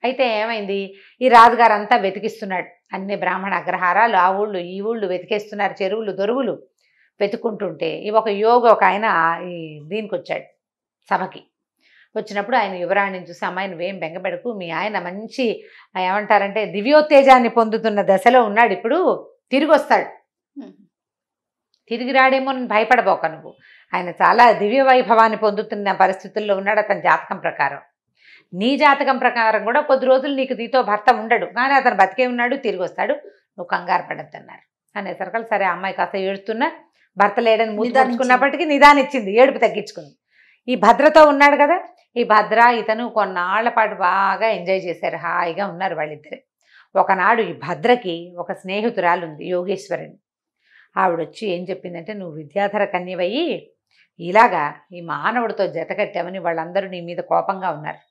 అయితే ఏమైంది, ఈ రాజుగారు అంతా వెతికిస్తున్నాడు, అన్ని బ్రాహ్మణ అగ్రహారాలు ఆ ఊళ్ళు ఈ ఊళ్ళు వెతికేస్తున్నారు, చెరువులు దొరువులు వెతుక్కుంటుంటే ఒక యోగి ఒక ఆయన దీనికి వచ్చాడు సభకి. వచ్చినప్పుడు ఆయన యువరాణిని చూసి, అమ్మాయి నువ్వేం బెంగపెడకు, మీ ఆయన మంచి ఏమంటారంటే దివ్యోత్తేజాన్ని పొందుతున్న దశలో ఉన్నాడు, ఇప్పుడు తిరిగి వస్తాడు, తిరిగి రాడేమో అని భయపడబోక నువ్వు, ఆయన చాలా దివ్య వైభవాన్ని పొందుతున్న పరిస్థితుల్లో ఉన్నాడు అతని జాతకం ప్రకారం. నీ జాతకం ప్రకారం కూడా కొద్ది రోజులు నీతో భర్త ఉండడు, కానీ అతను బతికే ఉన్నాడు, తిరిగి వస్తాడు, నువ్వు కంగారు పడద్దన్నారు. అనేసరికి సరే అమ్మాయి కాస్త ఏడుస్తున్నా, భర్త లేడని మూసుకున్నప్పటికీ నిదానిచ్చింది, ఏడుపు తగ్గించుకుంది. ఈ భద్రతో ఉన్నాడు కదా, ఈ భద్ర ఇతను కొన్నాళ్ల పాటు బాగా ఎంజాయ్ చేశారు, హాయిగా ఉన్నారు వాళ్ళిద్దరే. ఒకనాడు ఈ భద్రకి ఒక స్నేహితురాలు ఉంది, యోగేశ్వరిని. ఆవిడొచ్చి ఏం చెప్పిందంటే, నువ్వు విద్యాధర కన్యవయ్యి ఇలాగా ఈ మానవుడితో జతకట్టామని వాళ్ళందరూ నీ మీద కోపంగా ఉన్నారు,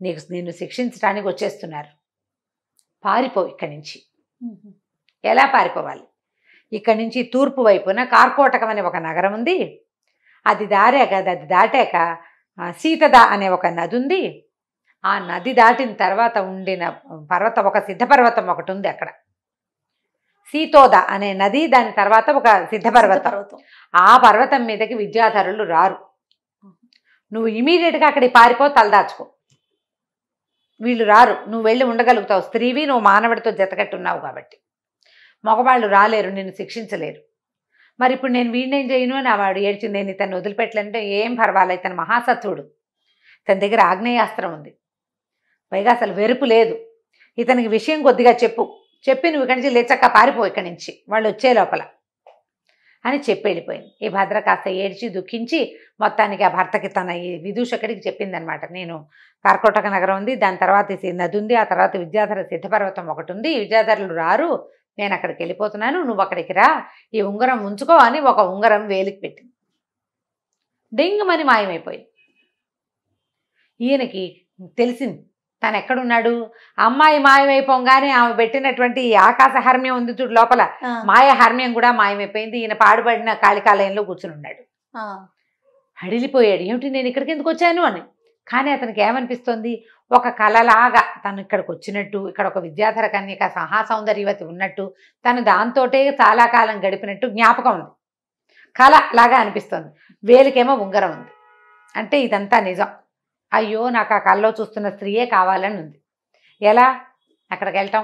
నిన్ను శిక్షించడానికి వచ్చేస్తున్నారు, పారిపో ఇక్కడి నుంచి. ఎలా పారిపోవాలి? ఇక్కడి నుంచి తూర్పు వైపున కార్కోటకం అనే ఒక నగరం ఉంది, అది దాటాక సీతద అనే ఒక నది ఉంది, ఆ నది దాటిన తర్వాత ఉండిన పర్వతం, ఒక సిద్ధపర్వతం ఒకటి ఉంది అక్కడ, సీతోద అనే నది, దాని తర్వాత ఒక సిద్ధపర్వతం. ఆ పర్వతం మీదకి విద్యాధరులు రారు, నువ్వు ఇమీడియట్గా అక్కడికి పారిపో, తలదాచుకో, వీళ్ళు రారు, నువ్వు వెళ్ళి ఉండగలుగుతావు, స్త్రీవి, నువ్వు మానవుడితో జతకట్టున్నావు కాబట్టి, మగవాళ్ళు రాలేరు, నిన్ను శిక్షించలేరు. మరి ఇప్పుడు నేను వీడినేం చేయను అని వాడు ఏడ్చింది. నేను ఇతను వదిలిపెట్టలంటే ఏం పర్వాలేదు, ఇతను మహాసత్వుడు, తన దగ్గర ఆగ్నేయాస్త్రం ఉంది, పైగా అసలు వెరుపు లేదు, ఇతనికి విషయం కొద్దిగా చెప్పి నువ్వు ఇక్కడి నుంచి లేచక్క పారిపో ఇక్కడి నుంచి, వాళ్ళు వచ్చే లోపల అని చెప్పి వెళ్ళిపోయింది. ఈ భద్ర కాస్త ఏడ్చి దుఃఖించి మొత్తానికి ఆ భర్తకి తన ఈ విదూషకుడికి చెప్పిందనమాట, నేను కార్కోటక నగరం ఉంది, దాని తర్వాత నది ఉంది, ఆ తర్వాత విద్యాధర సిద్ధపర్వతం ఒకటి ఉంది, విద్యాధరులు రారు, నేను అక్కడికి వెళ్ళిపోతున్నాను, నువ్వు అక్కడికి రా, ఈ ఉంగరం ఉంచుకో అని ఒక ఉంగరం వేలికి పెట్టింది. డింగమని మాయమైపోయింది. ఈయనకి తెలిసింది తను ఎక్కడున్నాడు. అమ్మాయి మాయమైపోగానే ఆమె పెట్టినటువంటి ఆకాశ హర్మ్యం ఉంది చూడు లోపల, మాయ హర్మ్యం కూడా మాయమైపోయింది. ఈయన పాడుపడిన కాళికాలయంలో కూర్చుని ఉన్నాడు. హడిలిపోయాడు, ఏమిటి నేను ఇక్కడికి ఎందుకు వచ్చాను అని. కానీ అతనికి ఏమనిపిస్తోంది, ఒక కళలాగా తను ఇక్కడికి వచ్చినట్టు, ఇక్కడ ఒక విద్యాధర కన్యక మహాసౌందర్యవతి ఉన్నట్టు, తను దాంతోటే చాలా కాలం గడిపినట్టు జ్ఞాపకం ఉంది, కళ లాగా అనిపిస్తోంది. వేలికేమో ఉంగరం ఉంది, అంటే ఇదంతా నిజం. అయ్యో నాకు ఆ కళ్ళలో చూస్తున్న స్త్రీయే కావాలని ఉంది. ఎలా అక్కడికి వెళ్ళటం?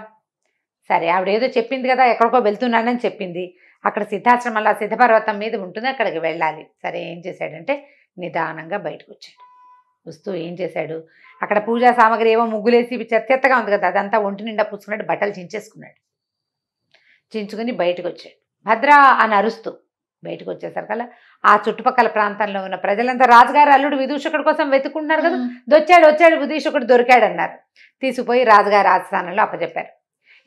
సరే ఆవిడేదో చెప్పింది కదా, ఎక్కడికో వెళ్తున్నానని చెప్పింది, అక్కడ సిద్ధాశ్రమంలో సిద్ధపర్వతం మీద ఉంటుంది, అక్కడికి వెళ్ళాలి. సరే ఏం చేశాడంటే నిదానంగా బయటకు వచ్చాడు. వస్తూ ఏం చేశాడు, అక్కడ పూజా సామాగ్రి ఏవో ముగ్గులేసి చెత్తగా ఉంది కదా, అదంతా ఒంటి నిండా పుచ్చుకున్నాడు, బట్టలు చించేసుకున్నాడు. చించుకుని బయటకు వచ్చాడు. భద్రా అని అరుస్తూ బయటకు వచ్చేసరికల్లా ఆ చుట్టుపక్కల ప్రాంతంలో ఉన్న ప్రజలంతా రాజుగారు అల్లుడు విదూషకుడి కోసం వెతుకుంటున్నారు కదా, వచ్చాడు విదూషకుడు దొరికాడు అన్నారు. తీసుకుపోయి రాజుగారి ఆస్థానంలో అప్పచెప్పారు.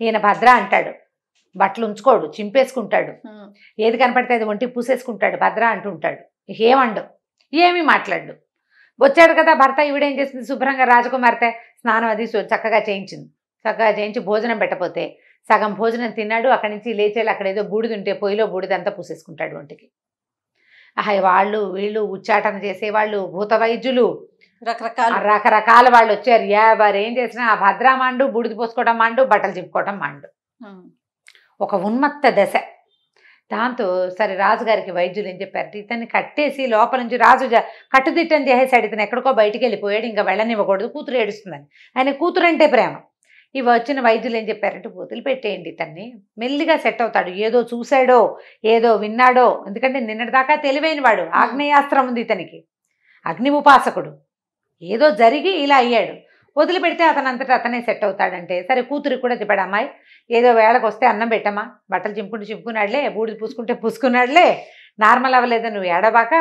ఈయన భద్ర అంటాడు, బట్టలు ఉంచుకోడు, చింపేసుకుంటాడు, ఏది కనపడితే అది ఒంటికి పూసేసుకుంటాడు, భద్ర అంటుంటాడు. ఏమండు, ఏమీ మాట్లాడు. వచ్చాడు కదా భర్త, ఈవిడేం చేసింది, శుభ్రంగా రాజకుమార్తె స్నానం అది చక్కగా చేయించి భోజనం పెట్టపోతే సగం భోజనం తిన్నాడు. అక్కడి నుంచి లేచేళ్ళు అక్కడ ఏదో బూడిద ఉంటే పొయ్యిలో బూడిదంతా పూసేసుకుంటాడు ఒంటికి. వాళ్ళు వీళ్ళు ఉచ్చాటన చేసేవాళ్ళు, భూత వైద్యులు, రకరకాల వాళ్ళు వచ్చారు. ఎవరు ఏం చేసినా ఆ భద్రా మాండు, బూడిద పోసుకోవడం మాండు, బట్టలు చింపుకోవడం మాండు. ఒక ఉన్మత్త దశ. దాంతో సరే రాజుగారికి వైద్యులు ఏం చెప్పారు, ఇతన్ని కట్టేసి లోపల నుంచి రాజు కట్టుదిట్టం చేసేసాడు, ఇతను ఎక్కడికో బయటికి వెళ్ళిపోయాడు, ఇంకా వెళ్ళనివ్వకూడదు, కూతురు ఏడుస్తుందని. ఆయన కూతురు అంటే ప్రేమ. ఇవి వచ్చిన వైద్యులు ఏం చెప్పారంటే, వదిలి పెట్టేయండి, ఇతన్ని మెల్లిగా సెట్ అవుతాడు, ఏదో చూశాడో ఏదో విన్నాడో, ఎందుకంటే నిన్నటిదాకా తెలివైన వాడు, ఆగ్నేయాస్త్రం ఉంది ఇతనికి, అగ్ని ఉపాసకుడు, ఏదో జరిగి ఇలా అయ్యాడు, వదిలిపెడితే అతనంతటా అతనే సెట్ అవుతాడంటే. సరే కూతురికి కూడా చెప్పాడు, అమ్మాయి ఏదో వేళకు వస్తే అన్నం పెట్టమ్మా, బట్టలు చింపుకున్నాడులే, బూడిద పూసుకున్నాడులే, నార్మల్ అవ్వలేదు, నువ్వు ఏడబాక,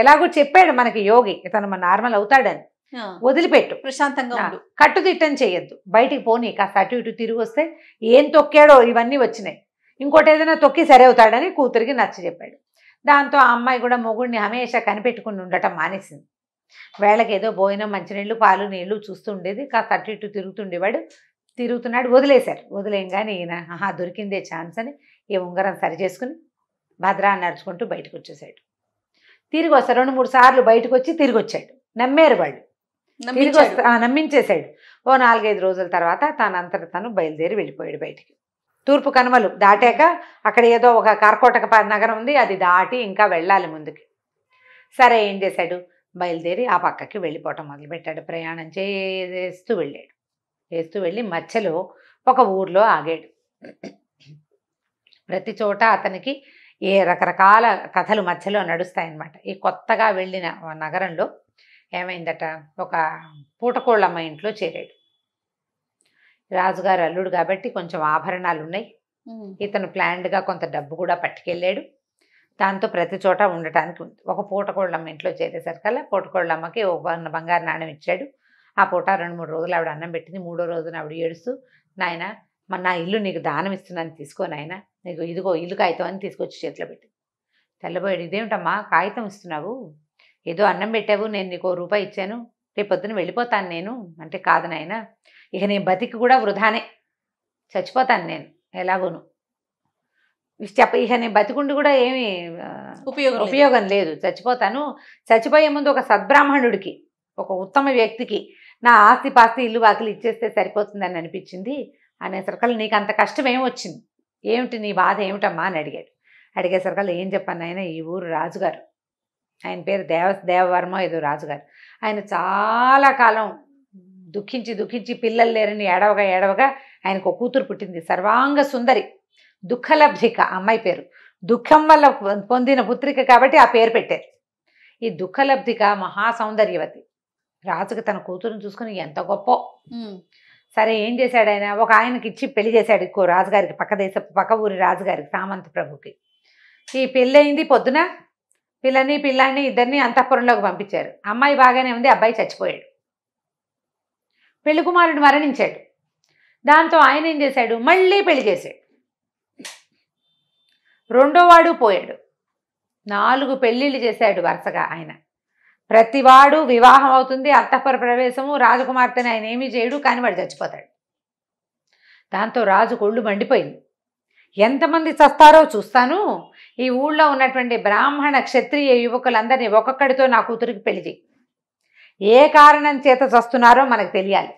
ఎలాగో చెప్పాడు మనకి యోగి, ఇతను నార్మల్ అవుతాడని, వదిలిపెట్టు, ప్రశాంతంగా ఉండు, కట్టుదిట్టం చేయొద్దు, బయటికి పోనీ, కాస్త అటు ఇటు తిరిగి వస్తే ఏం తొక్కాడో ఇవన్నీ వచ్చినాయి, ఇంకోటి ఏదైనా తొక్కి సరే అవుతాడని కూతురికి నచ్చ చెప్పాడు. దాంతో ఆ అమ్మాయి కూడా మొగుడిని హమేషా కనిపెట్టుకుని ఉండటం మానేసింది. వేళకి ఏదో భోజనం, మంచినీళ్ళు, పాలు, నీళ్లు చూస్తూ ఉండేది, కాస్త అటు ఇటు తిరుగుతున్నాడు. వదిలేశారు. వదిలేయంగానే ఈయన దొరికిందే ఛాన్స్ అని ఈ ఉంగరం సరి చేసుకుని భద్రా నడుచుకుంటూ బయటకు వచ్చేసాడు. తిరిగి వస్తారు, 2-3 సార్లు బయటకు వచ్చి తిరిగి వచ్చాడు. నమ్మారు వాళ్ళు, తిరిగి నమ్మించేశాడు. ఓ 4-5 రోజుల తర్వాత తనంతట తను బయలుదేరి వెళ్ళిపోయాడు బయటికి. తూర్పు కనుమలు దాటాక అక్కడ ఏదో ఒక కార్కోటక నగరం ఉంది, అది దాటి ఇంకా వెళ్ళాలి ముందుకి. సరే ఏం చేశాడు, బయలుదేరి ఆ పక్కకి వెళ్ళిపోవటం మొదలుపెట్టాడు. ప్రయాణం చేస్తూ వెళ్ళి మధ్యలో ఒక ఊర్లో ఆగాడు. ప్రతి చోట అతనికి రకరకాల కథలు మధ్యలో నడుస్తాయన్నమాట. ఈ కొత్తగా వెళ్ళిన నగరంలో ఏమైందట, ఒక పూటకోళ్ళమ్మ ఇంట్లో చేరాడు. రాజుగారు అల్లుడు కాబట్టి కొంచెం ఆభరణాలు ఉన్నాయి. ఇతను ప్లాన్డ్గా కొంత డబ్బు కూడా పట్టుకెళ్ళాడు. దాంతో ప్రతి చోట ఉండటానికి ఉంది. ఒక పూటకోళ్ళమ్మ ఇంట్లో చేరేసరికల్లా పూటకోళ్ళమ్మకి ఒక బంగారు నాణ్యం ఇచ్చాడు. ఆ పూట 2-3 రోజులు ఆవిడ అన్నం పెట్టింది. 3వ రోజున ఆవిడ ఏడుస్తూ, నాయన మన నా ఇల్లు నీకు దానం ఇస్తున్నాను, తీసుకో నాయన, నీకు ఇదిగో ఇల్లు కాగితం అని తీసుకొచ్చి చేతిలో పెట్టింది. తెల్లబోయాడు, ఇదేమిటమ్మా కాగితం ఇస్తున్నావు, ఏదో అన్నం పెట్టావు, నేను నీకు రూపాయి ఇచ్చాను, రేపు పొద్దున వెళ్ళిపోతాను నేను అంటే, కాదు నాయన, ఇక నేను బతికి కూడా వృధానే, చచ్చిపోతాను నేను ఎలాగోను, ఇక నేను బతికుండి కూడా ఏమీ ఉపయోగం లేదు, చచ్చిపోతాను. చచ్చిపోయే ముందు ఒక సద్బ్రాహ్మణుడికి, ఒక ఉత్తమ వ్యక్తికి నా ఆస్తి పాస్తి ఇల్లు వాకిలు ఇచ్చేస్తే సరిపోతుందని అనిపించింది అనేసరికల్లా, నీకు అంత కష్టం ఏమొచ్చింది, ఏమిటి నీ బాధ ఏమిటమ్మా అని అడిగాడు. అడిగేసరికల్లా ఏం చెప్పాను ఆయన, ఈ ఊరు రాజుగారు, ఆయన పేరు దేవవర్మ ఏదో రాజుగారు, ఆయన చాలా కాలం దుఃఖించి పిల్లలు లేరని ఏడవగా ఆయనకు ఒక కూతురు పుట్టింది, సర్వాంగ సుందరి, దుఃఖలబ్ధిక అమ్మాయి పేరు, దుఃఖం వల్ల పొందిన పుత్రిక కాబట్టి ఆ పేరు పెట్టారు. ఈ దుఃఖలబ్ధిక మహాసౌందర్యవతి. రాజుకి తన కూతురుని చూసుకుని ఎంత గొప్ప. సరే ఏం చేశాడు ఆయన, ఒక ఆయనకి ఇచ్చి పెళ్లి చేశాడు ఇంకో రాజుగారికి, పక్క ఊరి రాజుగారికి, సామంత ప్రభుకి. ఈ పెళ్ళయింది, పొద్దున పిల్లాన్ని ఇద్దరిని అంతఃపురంలోకి పంపించారు. అమ్మాయి బాగానే ఉంది, అబ్బాయి చచ్చిపోయాడు. పెళ్లి కుమారుడు మరణించాడు. దాంతో ఆయన ఏం చేశాడు, మళ్ళీ పెళ్లి చేశాడు. రెండోవాడు పోయాడు. 4 పెళ్ళిళ్ళు చేశాడు వరుసగా ఆయన. ప్రతివాడు వివాహం అవుతుంది, అంతఃపుర ప్రవేశము, రాజకుమార్తెని ఆయన ఏమీ చేయడు, కానీ వాడు చచ్చిపోతాడు. దాంతో రాజు కొళ్ళు మండిపోయింది. ఎంతమంది చస్తారో చూస్తాను, ఈ ఊళ్ళో ఉన్నటువంటి బ్రాహ్మణ క్షత్రియ యువకులందరినీ ఒక్కొక్కడితో నా కూతురికి పెళ్లి చేయి, ఏ కారణం చేత చస్తున్నారో మనకు తెలియాలి,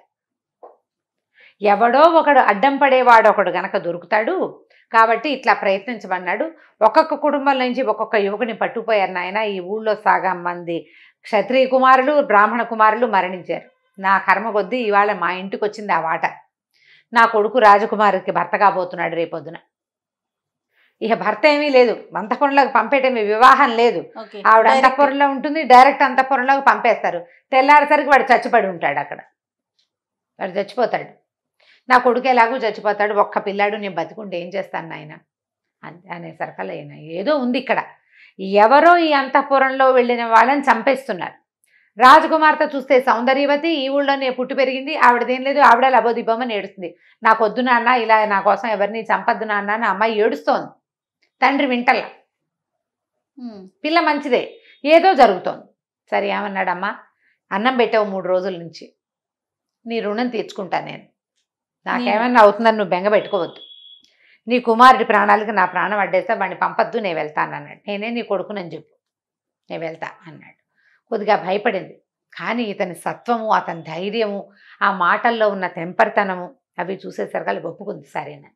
ఎవడో ఒకడు అడ్డం పడేవాడు ఒకడు గనక దొరుకుతాడు, కాబట్టి ఇట్లా ప్రయత్నించమన్నాడు. ఒక్కొక్క కుటుంబం నుంచి ఒక్కొక్క యువకుని పట్టుకుపోయారు నాయన. ఈ ఊళ్ళో సగం మంది క్షత్రియ కుమారులు బ్రాహ్మణ కుమారులు మరణించారు. నా కర్మ కొద్దీ ఇవాళ మా ఇంటికి వచ్చింది ఆ వాట. నా కొడుకు రాజకుమారికి భర్త కాబోతున్నాడు రేపొద్దున. ఇక భర్త ఏమీ లేదు, అంతఃపురంలోకి పంపేటమే, వివాహం లేదు, ఆవిడ అంతఃపురంలో ఉంటుంది, డైరెక్ట్ అంతఃపురంలోకి పంపేస్తారు. తెల్లారేసరికి వాడు చచ్చిపడి ఉంటాడు అక్కడ, వాడు చచ్చిపోతాడు. నా కొడుకు ఎలాగూ చచ్చిపోతాడు, ఒక్క పిల్లాడు, నేను బతికుంటే ఏం చేస్తాను నాయన అనేసరికల్లా ఏదో ఉంది ఇక్కడ, ఎవరో ఈ అంతఃపురంలో వెళ్ళిన వాళ్ళని చంపేస్తున్నారు. రాజకుమార్తె చూస్తే సౌందర్యవతి, ఈ ఊళ్ళోనే పుట్టి పెరిగింది, ఆవిడదేం లేదు, ఆవిడ లబోదిబ్బమని ఏడుస్తుంది. నాకొద్దు నాన్న, ఇలా నా కోసం ఎవరిని చంపద్దు నాన్న అని అమ్మాయి ఏడుస్తోంది. తండ్రి వింటల్లా. పిల్ల మంచిదే, ఏదో జరుగుతోంది. సరే ఏమన్నాడమ్మా, అన్నం పెట్టావు 3 రోజుల నుంచి, నీ రుణం తీర్చుకుంటాను నేను, నాకేమన్నా అవుతుందని నువ్వు బెంగ పెట్టుకోవద్దు, నీ కుమారుడి ప్రాణాలకి నా ప్రాణం అడ్డేస్తా, వాడిని పంపద్దు, నేను వెళ్తాను అన్నాడు. నేనే నీ కొడుకునని చెప్పు, నేను వెళ్తా అన్నాడు. కొద్దిగా భయపడింది, కానీ ఇతని సత్వము, అతని ధైర్యము, ఆ మాటల్లో ఉన్న తెంపరితనము అవి చూసేసరికి ఒప్పుకుంది సరేనా.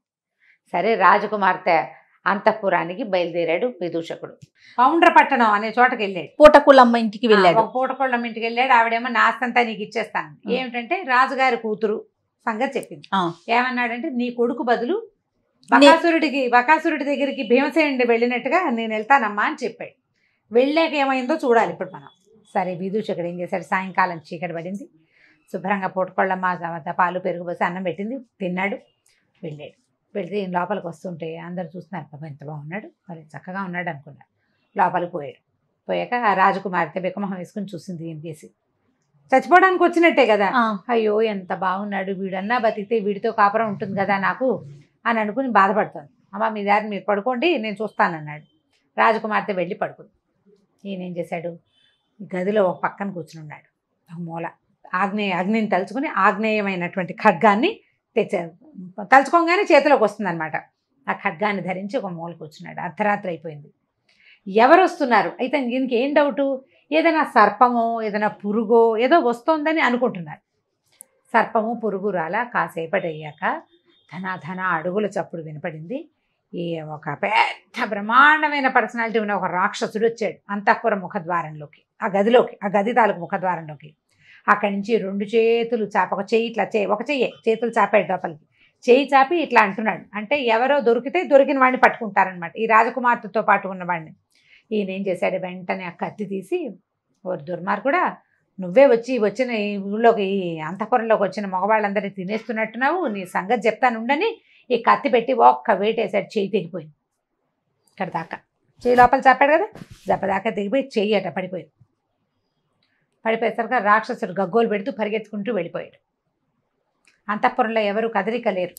సరే రాజకుమార్తె అంతఃపురానికి బయలుదేరాడు విదూషకుడు. పౌండ్రపట్టణం అనే చోటకి వెళ్ళాడు. పూటకోళ్ళమ్మ ఇంటికి వెళ్ళాడు. పూటకోళ్ళమ్మ ఇంటికి వెళ్ళాడు. ఆవిడేమో నా ఆస్తంతా నీకు ఇచ్చేస్తాను, ఏమిటంటే రాజుగారి కూతురు సంగతి చెప్పింది. ఏమన్నాడంటే, నీ కొడుకు బదులు బకాసురుడి దగ్గరికి భీమసేనుడి వెళ్ళినట్టుగా నేను వెళ్తానమ్మా అని చెప్పాడు. వెళ్ళాక ఏమైందో చూడాలి ఇప్పుడు మనం. సరే విదూషకుడు ఏం చేశాడు, సాయంకాలం చీకటి పడింది, శుభ్రంగా పూటకోళ్ళమ్మ పాలు పెరుగు పోసి అన్నం పెట్టింది, తిన్నాడు, వెళ్ళాడు. వెళ్తే లోపలికి వస్తుంటే అందరు చూస్తున్నారు, పాపం ఎంత బాగున్నాడు, మరి చక్కగా ఉన్నాడు అనుకున్నారు. లోపలికి పోయాక ఆ రాజకుమార్తె బికమొహం వేసుకుని చూసింది, ఏం చేసి చచ్చిపోవడానికి వచ్చినట్టే కదా, అయ్యో ఎంత బాగున్నాడు, వీడన్నా బతికితే వీడితో కాపురం ఉంటుంది కదా నాకు అని అనుకుని బాధపడుతుంది. అమ్మ మీ దారి మీరు పడుకోండి, నేను చూస్తానన్నాడు. రాజకుమార్తె వెళ్ళి పడుకుంది. ఈయన ఏం చేశాడు, గదిలో ఒక పక్కన కూర్చుని ఉన్నాడు. ఒక మూల అగ్నిని తలుచుకుని ఆగ్నేయమైనటువంటి ఖడ్గాన్ని తెచ్చారు. తలుచుకోగానే చేతిలోకి వస్తుంది అనమాట. ఆ ఖడ్గాన్ని ధరించి ఒక మూల కూర్చున్నాడు. అర్ధరాత్రి అయిపోయింది. ఎవరు వస్తున్నారు అయితే దీనికి ఏం డౌటు, ఏదైనా సర్పమో ఏదైనా పురుగో ఏదో వస్తోందని అనుకుంటున్నారు. సర్పము పురుగు రాలా. కాసేపటి అయ్యాక ధన అడుగుల చప్పుడు వినపడింది. ఈ ఒక పెద్ద పెద్ద బ్రహ్మాండమైన పర్సనాలిటీ ఉన్న ఒక రాక్షసుడు వచ్చాడు అంతఃపుర ముఖద్వారంలోకి, ఆ గదిలోకి, ఆ గది తాలూకు ముఖద్వారంలోకి. అక్కడి నుంచి 2 చేతులు చాప, ఒక చెయ్యి ఇట్లా ఒక చెయ్యే చేతులు చాపాడు లోపలికి. చెయ్యి చాపి ఇట్లా అంటున్నాడు. అంటే ఎవరో దొరికితే దొరికిన వాడిని పట్టుకుంటారనమాట, ఈ రాజకుమార్తెతో పాటు ఉన్నవాడిని. ఈయన ఏం చేశాడు, వెంటనే ఆ కత్తి తీసి, ఓ దుర్మార్గుడా, నువ్వే వచ్చిన ఈ ఊళ్ళోకి, ఈ అంతఃపురంలోకి వచ్చిన మగవాళ్ళందరినీ తినేస్తున్నట్టున్నావు, నీ సంగతి చెప్తానుండని ఈ కత్తి పెట్టి ఒక్క వేటేశాడు. చెయ్యి తెగిపోయింది. ఇక్కడ దాకా చెయ్యి లోపల చాపాడు కదా, దెబ్బదాకా తెగిపోయి చెయ్యి అట పడిపోయింది. పడిపోయేసరికి రాక్షసుడు గగ్గోలు పెడుతూ పరిగెత్తుకుంటూ వెళ్ళిపోయాడు. అంతఃపురంలో ఎవరు కదలిక లేరు.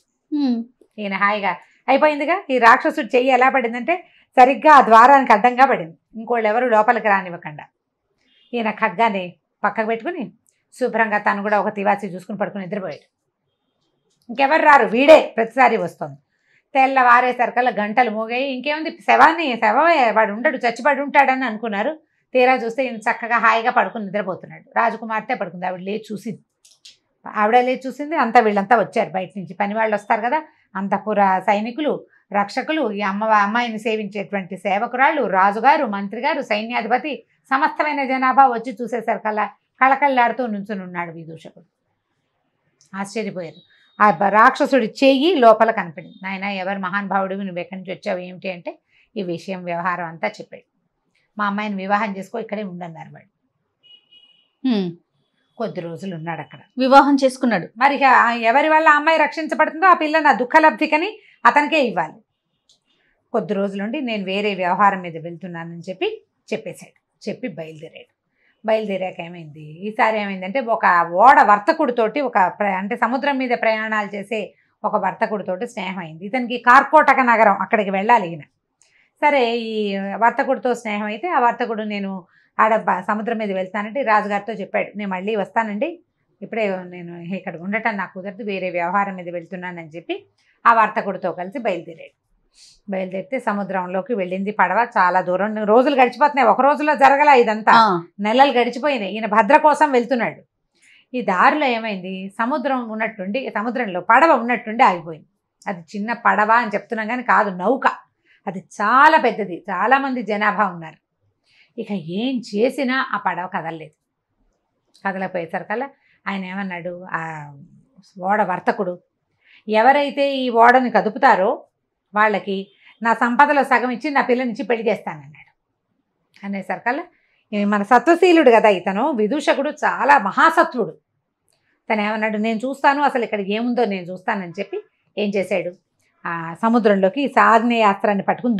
ఈయన హాయిగా అయిపోయిందిగా. ఈ రాక్షసుడు చెయ్యి ఎలా పడిందంటే సరిగ్గా ఆ ద్వారానికి అడ్డంగా పడింది, ఇంకోళ్ళు ఎవరు లోపలికి రానివ్వకుండా. ఈయన ఖడ్గాని పక్కకు పెట్టుకుని శుభ్రంగా తను కూడా ఒక తివాసి చూసుకుని పడుకుని నిద్రపోయాడు. ఇంకెవరు రారు, వీడే ప్రతిసారి వస్తుంది. తెల్లవారేసరికల్లా గంటలు మోగాయి. ఇంకేముంది, శవమే, వాడు ఉండడు, చచ్చిపడి ఉంటాడని అనుకున్నారు. తీరా చూస్తే ఈయన చక్కగా హాయిగా పడుకుని నిద్రపోతున్నాడు. రాజకుమార్తె పడుకుంది. ఆవిడ లేచి చూసింది. అంతా వీళ్ళంతా వచ్చారు బయట నుంచి, పని వాళ్ళు వస్తారు కదా, అంతఃపుర సైనికులు, రక్షకులు, ఈ అమ్మాయిని సేవించేటువంటి సేవకురాళ్ళు, రాజుగారు, మంత్రి గారు, సైన్యాధిపతి, సమస్తమైన జనాభా వచ్చి చూసేసరికల్లా కళకళ్ళాడుతూ నుంచుని ఉన్నాడు విదూషకుడు. ఆశ్చర్యపోయారు. ఆ రాక్షసుడి చెయ్యి లోపల కనపడింది. నాయన, ఎవరు మహానుభావుడివి, నువ్వు ఎక్కడి నుంచి వచ్చావు ఏమిటి అంటే ఈ విషయం వ్యవహారం అంతా చెప్పాడు. మా అమ్మాయిని వివాహం చేసుకో, ఇక్కడే ఉండన్నారు వాడు. కొద్ది రోజులు ఉన్నాడు అక్కడ, వివాహం చేసుకున్నాడు. మరి ఎవరి వల్ల అమ్మాయి రక్షించబడుతుందో ఆ పిల్ల నా దుఃఖలబ్ధికని అతనికే ఇవ్వాలి. కొద్ది రోజులుండి నేను వేరే వ్యవహారం మీద వెళ్తున్నానని చెప్పేశాడు. చెప్పి బయలుదేరాక ఏమైంది, ఈసారి ఏమైందంటే ఒక ఓడ వర్తకుడితోటి అంటే సముద్రం మీద ప్రయాణాలు చేసే ఒక వర్తకుడితోటి స్నేహం అయింది. ఇతనికి కార్కోటక నగరం, అక్కడికి వెళ్ళాలి ఈయన. సరే, ఈ వర్తకుడితో స్నేహం అయితే ఆ వర్తకుడు నేను ఆడ సముద్రం మీద వెళ్తానంటే రాజుగారితో చెప్పాడు, నేను మళ్ళీ వస్తానండి, ఇప్పుడే నేను ఇక్కడ ఉండటం నాకు కుదరదు, వేరే వ్యవహారం మీద వెళ్తున్నానని చెప్పి ఆ వర్తకుడితో కలిసి బయలుదేరితే సముద్రంలోకి వెళ్ళింది పడవ. చాలా దూరం, రోజులు గడిచిపోతున్నాయి. ఒక రోజులో జరగల ఇదంతా, నెలలు గడిచిపోయినాయి. ఈయన భద్ర కోసం వెళ్తున్నాడు. ఈ దారిలో ఏమైంది, సముద్రంలో పడవ ఉన్నట్టుండి ఆగిపోయింది. అది చిన్న పడవ అని చెప్తున్నాం కానీ కాదు, నౌక. అది చాలా పెద్దది, చాలామంది జనాభా ఉన్నారు. ఇక ఏం చేసినా ఆ పడవ కదలపోయేసరికల్లా ఆయన ఏమన్నాడు, ఆ ఓడ వర్తకుడు, ఎవరైతే ఈ ఓడని కదుపుతారో వాళ్ళకి నా సంపదలో సగం ఇచ్చి నా పిల్లనిచ్చి పెళ్లి చేస్తానన్నాడు. అనేసరికల్లా మన సత్వశీలుడు కదా ఇతను, విదూషకుడు చాలా మహాసత్వుడు. తను ఏమన్నాడు, నేను చూస్తాను, అసలు ఇక్కడ ఏముందో నేను చూస్తానని చెప్పి ఏం చేశాడు, ఆ సముద్రంలోకి ఆగ్నేయాస్త్రాన్ని పట్టుకుని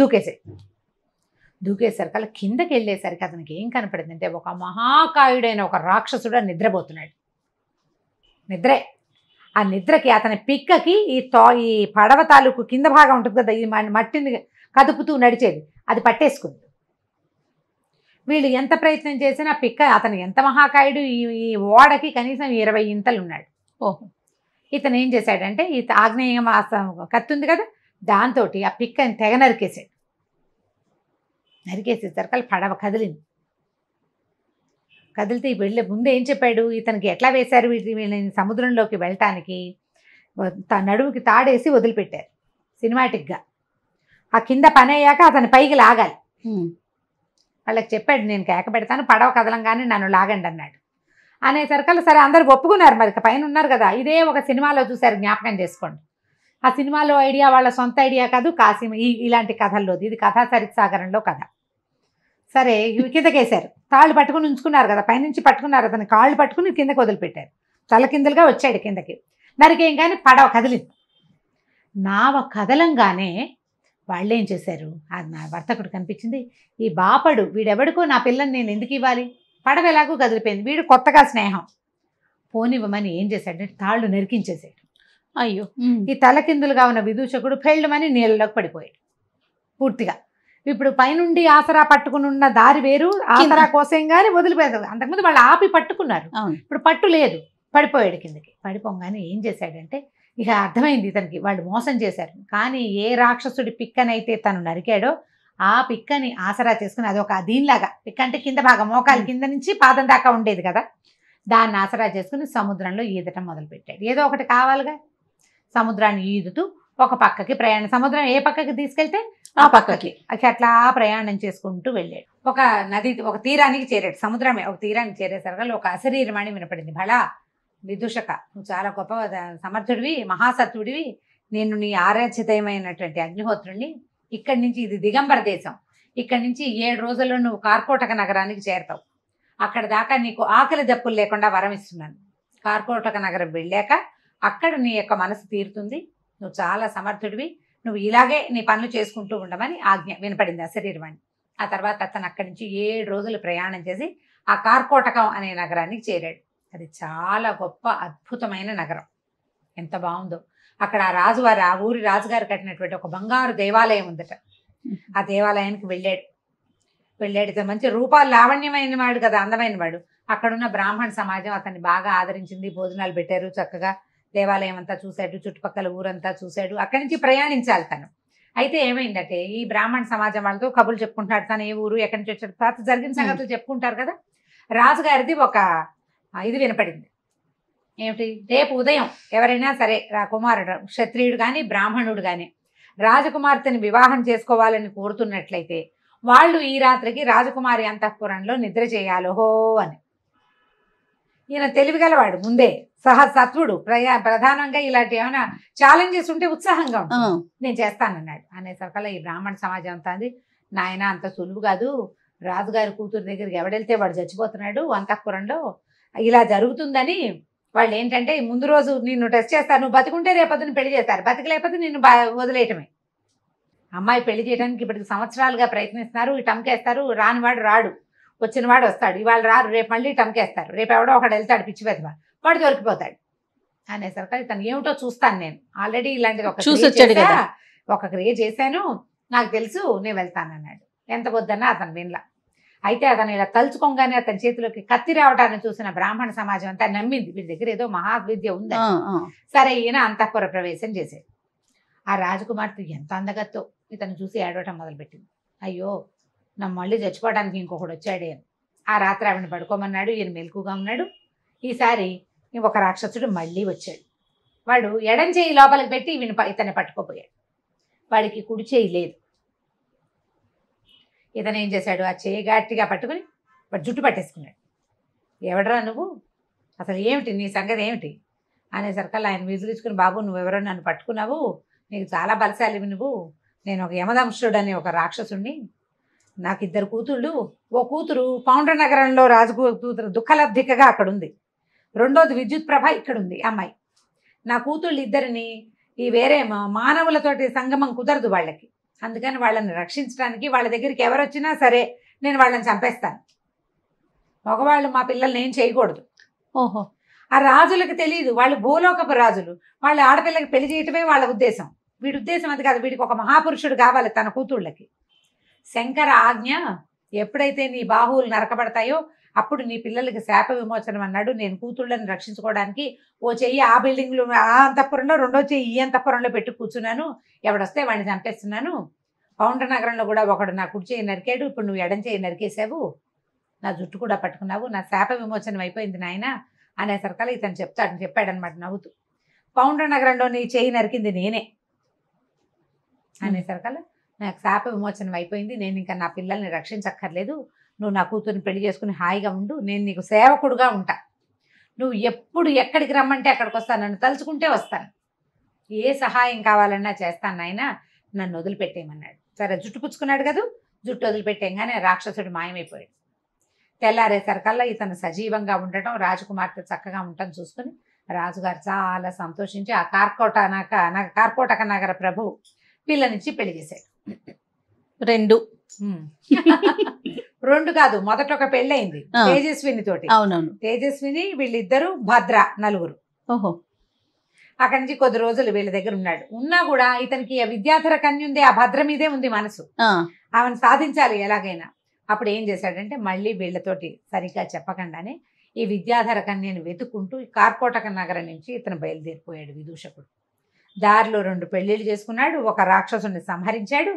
దూకేసరికల్లా కిందకి వెళ్ళేసరికి అతనికి ఏం కనపడిందంటే ఒక మహాకాయుడైన ఒక రాక్షసుడు నిద్రపోతున్నాడు. ఆ నిద్రకి అతని పిక్కకి ఈ పడవ తాలూకు కింద భాగం ఉంటుంది కదా, ఈ మట్టిని కదుపుతూ నడిచేది, అది పట్టేసుకుంది. వీళ్ళు ఎంత ప్రయత్నం చేసినా పిక్క, అతను ఎంత మహాకాయుడు, ఈ ఓడకి కనీసం 20 ఇంతలు ఉన్నాడు. ఇతను ఏం చేశాడంటే ఈ ఆగ్నేయ కత్తి ఉంది కదా, దాంతో ఆ పిక్కని తెగ నరికేసేసరికి పడవ కదిలితే వెళ్ళే ముందు ఏం చెప్పాడు, ఇతనికి ఎట్లా వేశారు వీళ్ళని సముద్రంలోకి వెళ్ళటానికి, నడువుకి తాడేసి వదిలిపెట్టారు సినిమాటిక్గా. ఆ కింద పని అయ్యాక అతని పైకి లాగాలి. వాళ్ళకి చెప్పాడు, నేను కేక పెడతాను, పడవ కదలంగానే నన్ను లాగండి అన్నాడు. అనేసరికల్లా సరే అందరు ఒప్పుకున్నారు. మరి పైన ఉన్నారు కదా, ఇదే ఒక సినిమాలో చూశారు, జ్ఞాపకం చేసుకోండి. ఆ సినిమాలో ఐడియా వాళ్ళ సొంత ఐడియా కాదు, కాసిం ఇలాంటి కథల్లోది, ఇది కథా సరిసాగరంలో కథ. సరే కిందకేశారు, తాళ్ళు పట్టుకుని ఉంచుకున్నారు కదా, పైనుంచి పట్టుకున్నారు, అతని కాళ్ళు పట్టుకుని కిందకి వదిలిపెట్టారు. తలకిందులుగా వచ్చాడు కిందకి. నరికేం కానీ పడవ కదిలింది. నావ కదలంగానే వాళ్ళేం చేశారు, నా వర్తకుడు కనిపించింది, ఈ బాపడు వీడెవడికో నా పిల్లని నేను ఎందుకు ఇవ్వాలి, పడవ ఎలాగో కదిలిపోయింది, వీడు కొత్తగా స్నేహం పోనివ్వమని ఏం చేశాడంటే తాళ్ళు నరికించేసాడు. అయ్యో, ఈ తలకిందులుగా ఉన్న విదూషకుడు పెళ్ళమని నీళ్ళలోకి పడిపోయాడు పూర్తిగా. ఇప్పుడు పైనుండి ఆసరా పట్టుకుని ఉన్న దారి వేరు, ఆసరా కోసం కానీ వదిలిపోయారు. అంతకుముందు వాళ్ళు ఆపి పట్టుకున్నారు, ఇప్పుడు పట్టు లేదు, పడిపోయాడు కిందకి. పడిపోగానే ఏం చేశాడంటే ఇక అర్థమైంది ఇతనికి, వాళ్ళు మోసం చేశారు. కానీ ఏ రాక్షసుడి పిక్కనైతే తను నరికాడో ఆ పిక్కని ఆసరా చేసుకుని, అదొక దీనిలాగా, పిక్క అంటే కింద భాగం, మోకాలు కింద నుంచి పాదం దాకా ఉండేది కదా, దాన్ని ఆసరా చేసుకుని సముద్రంలో ఈదటం మొదలుపెట్టాడు. ఏదో ఒకటి కావాలిగా, సముద్రాన్ని ఈదుతూ ఒక పక్కకి ప్రయాణం, సముద్రం ఏ పక్కకి తీసుకెళ్తే ఆ పక్కకి. అట్లా ప్రయాణం చేసుకుంటూ వెళ్ళాడు. ఒక నది, ఒక తీరానికి చేరాడు. సముద్రమే ఒక తీరానికి చేరేసరికి ఒక అశరీరమణి వినపడింది. భళా విదూషక, నువ్వు చాలా గొప్ప సమర్థుడివి, మహాసత్వుడివి, నేను నీ ఆరాధ్యతమైనటువంటి అగ్నిహోత్రుణ్ణి. ఇక్కడి నుంచి, ఇది దిగంబర దేశం, ఇక్కడి నుంచి 7 రోజుల్లో నువ్వు కార్కోటక నగరానికి చేరతావు. అక్కడ దాకా నీకు ఆకలి దప్పులు లేకుండా వరం ఇస్తున్నాను. కార్కోటక నగరం వెళ్ళాక అక్కడ నీ యొక్క మనసు తీరుతుంది, నువ్వు చాలా సమర్థుడివి, నువ్వు ఇలాగే నీ పనులు చేసుకుంటూ ఉండమని ఆజ్ఞ వినపడింది అశరీరవాణి. ఆ తర్వాత అతను అక్కడి నుంచి 7 రోజులు ప్రయాణం చేసి ఆ కార్కోటకం అనే నగరానికి చేరాడు. అది చాలా గొప్ప అద్భుతమైన నగరం, ఎంత బాగుందో. అక్కడ ఆ రాజువారు, ఆ ఊరి రాజుగారు కట్టినటువంటి ఒక బంగారు దేవాలయం ఉందట. ఆ దేవాలయానికి వెళ్ళాడు. మంచి రూపాలు లావణ్యమైన వాడు కదా, అందమైన వాడు. అక్కడున్న బ్రాహ్మణ సమాజం అతన్ని బాగా ఆదరించింది, భోజనాలు పెట్టారు, చక్కగా దేవాలయం అంతా చూశాడు, చుట్టుపక్కల ఊరంతా చూశాడు. అక్కడి నుంచి ప్రయాణించాలి తను. అయితే ఏమైందంటే ఈ బ్రాహ్మణ సమాజం వాళ్ళతో కబుర్లు చెప్పుకుంటాడు, తను ఏ ఊరు, ఎక్కడి నుంచి వచ్చాడు, పాత జరిగిన సంగతులు చెప్పుకుంటారు కదా. రాజుగారిది ఒక ఇది వినపడింది. ఏమిటి, రేపు ఉదయం ఎవరైనా సరే కుమారుడు, క్షత్రియుడు కానీ బ్రాహ్మణుడు కానీ రాజకుమార్తెని వివాహం చేసుకోవాలని కోరుతున్నట్లయితే వాళ్ళు ఈ రాత్రికి రాజకుమారి అంతఃపురంలో నిద్ర చేయాలోహో అని. ఈయన తెలివిగలవాడు, ముందే సత్వుడు, ప్రధానంగా ఇలాంటి ఏమైనా ఛాలెంజెస్ ఉంటే ఉత్సాహంగా ఉంటుంది. నేను చేస్తానన్నాడు. అనేసరికల్లా ఈ బ్రాహ్మణ సమాజం అంతా అంది, నాయన అంత సులువు కాదు, రాజుగారి కూతురు దగ్గరికి ఎవడెళ్తే వాడు చచ్చిపోతున్నాడు అంతఃపురంలో, ఇలా జరుగుతుందని వాళ్ళు ఏంటంటే ముందు రోజు నిన్ను టెస్ట్ చేస్తారు, నువ్వు బతికుంటే రేపొద్దున పెళ్లి చేస్తారు, బతికలేకపోతే నిన్ను వదిలేయటమే. అమ్మాయి పెళ్లి చేయడానికి ఇప్పటికి సంవత్సరాలుగా ప్రయత్నిస్తున్నారు, టమ్కేస్తారు, రానివాడు రాడు, వచ్చినవాడు వస్తాడు, ఇవాళ రారు, రేపు మళ్ళీ టమ్కేస్తారు, రేపు ఎవడో ఒకడు వెళ్తాడు పిచ్చి పెద్దవా, వాడు దొరికిపోతాడు. అనేసరికి ఇతను ఏమిటో చూస్తాను, నేను ఆల్రెడీ ఇలాంటిది ఒక క్రియ చేశాను, నాకు తెలుసు, నేను వెళ్తానన్నాడు. ఎంత వద్దన్నా అతను వినలా. అయితే అతను ఇలా తలుచుకోగానే అతని చేతిలోకి కత్తి రావటాన్ని చూసిన బ్రాహ్మణ సమాజం అంతా నమ్మింది, వీడి దగ్గర ఏదో మహావిద్య ఉంది. సరే, ఈయన అంతఃపుర ప్రవేశం చేశాడు. ఆ రాజకుమార్తె ఎంత అందగత్తో ఇతను చూసి ఏడవటం మొదలుపెట్టింది. అయ్యో, నా మళ్ళీ చచ్చిపోవడానికి ఇంకొకడు వచ్చాడే అని. ఆ రాత్రి ఆవిడని పడుకోమన్నాడు. ఈయన మెలకుగా ఉన్నాడు. ఈసారి ఒక రాక్షసుడు మళ్ళీ వచ్చాడు. వాడు ఎడం చేయి లోపలికి పెట్టి ఇతన్ని పట్టుకోపోయాడు. వాడికి కుడి చేయి లేదు. ఇతను ఏం చేశాడు, ఆ చేయి గట్టిగా పట్టుకుని వాడు జుట్టు పట్టేసుకున్నాడు. ఎవడరా నువ్వు, అసలు ఏమిటి నీ సంగతి ఏమిటి అనేసరికల్లా ఆయన విసిగించుకుని, బాబు నువ్వెవరో నన్ను పట్టుకున్నావు, నీకు చాలా బలశాలివి నువ్వు, నేను ఒక యమదంశుడు అనే ఒక రాక్షసుణ్ణి, నాకు 2 కూతుళ్ళు, ఓ కూతురు పౌండ్ర నగరంలో రాజు కూతురు దుఃఖలబ్ధికగా అక్కడ ఉంది, రెండోది విద్యుత్ ప్రభ ఇక్కడ ఉంది అమ్మాయి. నా కూతుళ్ళు ఇద్దరిని ఈ వేరే మానవులతోటి సంగమం కుదరదు వాళ్ళకి, అందుకని వాళ్ళని రక్షించడానికి వాళ్ళ దగ్గరికి ఎవరు వచ్చినా సరే నేను వాళ్ళని చంపేస్తాను, మగవాళ్ళు మా పిల్లల్ని ఏం చేయకూడదు. ఓహో, ఆ రాజులకు తెలియదు, వాళ్ళు భూలోకపు రాజులు, వాళ్ళు ఆడపిల్లకి పెళ్లి చేయటమే వాళ్ళ ఉద్దేశం. వీడి ఉద్దేశం అది కాదు, వీడికి ఒక మహాపురుషుడు కావాలి తన కూతుళ్ళకి. శంకర ఆజ్ఞ, ఎప్పుడైతే నీ బాహువులు నరకబడతాయో అప్పుడు నీ పిల్లలకి శాప విమోచనం అన్నాడు. నేను కూతుళ్ళని రక్షించుకోవడానికి ఓ చెయ్యి ఆ బిల్డింగ్లో ఆ అంతఃపురంలో, రెండో చెయ్యి ఈ అంతఃపురంలో పెట్టి కూర్చున్నాను, ఎవడొస్తే వాడిని చంపేస్తున్నాను. పౌండ్ర నగరంలో కూడా ఒకడు నా కుడి చెయ్యి నరికాడు, ఇప్పుడు నువ్వు ఎడం చెయ్యి నరికేసావు, నా జుట్టు కూడా పట్టుకున్నావు, నా శాప విమోచనం అయిపోయింది నాయన అనేసరికల్లా ఇతను చెప్పాడనమాట నవ్వుతూ, పౌండ్ర నగరంలో నీ చెయ్యి నరికింది నేనే అనేసరికల్లా నాకు శాప విమోచనం అయిపోయింది, నేను ఇంకా నా పిల్లల్ని రక్షించక్కర్లేదు, నువ్వు నా కూతుర్ని పెళ్లి చేసుకుని హాయిగా ఉండు, నేను నీకు సేవకుడుగా ఉంటా, నువ్వు ఎప్పుడు ఎక్కడికి రమ్మంటే అక్కడికి వస్తాను, నన్ను తలుచుకుంటే వస్తాను, ఏ సహాయం కావాలన్నా చేస్తాను నాయన, నన్ను వదిలిపెట్టేయమన్నాడు. సరే, జుట్టు పుచ్చుకున్నాడు కదా, జుట్టు వదిలిపెట్టేయగానే రాక్షసుడు మాయమైపోయాడు. తెల్లారేసరికల్లా ఇతను సజీవంగా ఉండటం, రాజకుమార్తె చక్కగా ఉండటం చూసుకుని రాజుగారు చాలా సంతోషించి ఆ కార్కోటక నగర ప్రభు పిల్లనిచ్చి పెళ్లి చేశాడు. 2 కాదు, మొదట ఒక పెళ్ళయింది తేజస్విని తోటి. అవునవును, తేజస్విని, వీళ్ళిద్దరు భద్ర, 4. ఓహో, అక్కడి నుంచి కొద్ది రోజులు వీళ్ళ దగ్గర ఉన్నాడు. ఉన్నా కూడా ఇతనికి విద్యాధర కన్య ఉంది, ఆ భద్ర మీదే ఉంది మనసు, ఆమెను సాధించాలి ఎలాగైనా. అప్పుడు ఏం చేశాడంటే మళ్ళీ వీళ్ళతోటి సరిగ్గా చెప్పకుండానే ఈ విద్యాధర కన్యను వెతుక్కుంటూ ఈ కార్కోటక నగరం నుంచి ఇతను బయలుదేరిపోయాడు విదూషకుడు. దారిలో 2 పెళ్లిళ్ళు చేసుకున్నాడు, ఒక రాక్షసుని సంహరించాడు,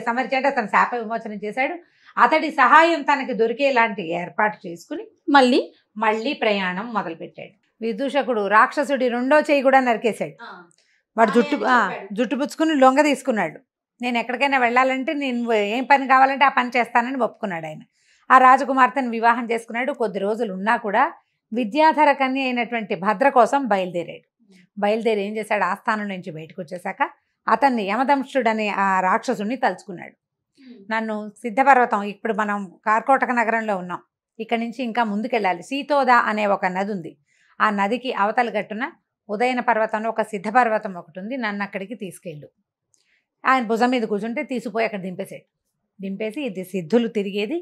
సంహరించాడు అతను శాప విమోచనం చేశాడు. అతడి సహాయం తనకి దొరికేలాంటి ఏర్పాటు చేసుకుని మళ్ళీ ప్రయాణం మొదలుపెట్టాడు. విదూషకుడు రాక్షసుడి 2వ చెయ్యి కూడా నరికేశాడు. వాడు జుట్టు పుచ్చుకుని లొంగ తీసుకున్నాడు. నేను ఎక్కడికైనా వెళ్ళాలంటే నేను ఏం పని కావాలంటే ఆ పని చేస్తానని ఒప్పుకున్నాడు ఆయన. ఆ రాజకుమార్తెను వివాహం చేసుకున్నాడు. కొద్ది రోజులు ఉన్నా కూడా విద్యాధర కన్య అయినటువంటి భద్ర కోసం బయలుదేరాడు. బయలుదేరి ఏం చేశాడు, ఆస్థానం నుంచి బయటకు వచ్చేసాక అతన్ని యమదంష్టుడనే ఆ రాక్షసుని తలుచుకున్నాడు. నన్ను సిద్ధపర్వతం, ఇప్పుడు మనం కార్కోటక నగరంలో ఉన్నాం, ఇక్కడ నుంచి ఇంకా ముందుకెళ్ళాలి. సీతోద అనే ఒక నది ఉంది. ఆ నదికి అవతల గట్టున ఉదయన పర్వతంలో ఒక సిద్ధపర్వతం ఒకటి ఉంది, నన్ను అక్కడికి తీసుకెళ్ళు. ఆయన భుజం మీద కూర్చుంటే తీసుకుపోయి అక్కడ దింపేసాడు. దింపేసి ఇది సిద్ధులు తిరిగేది,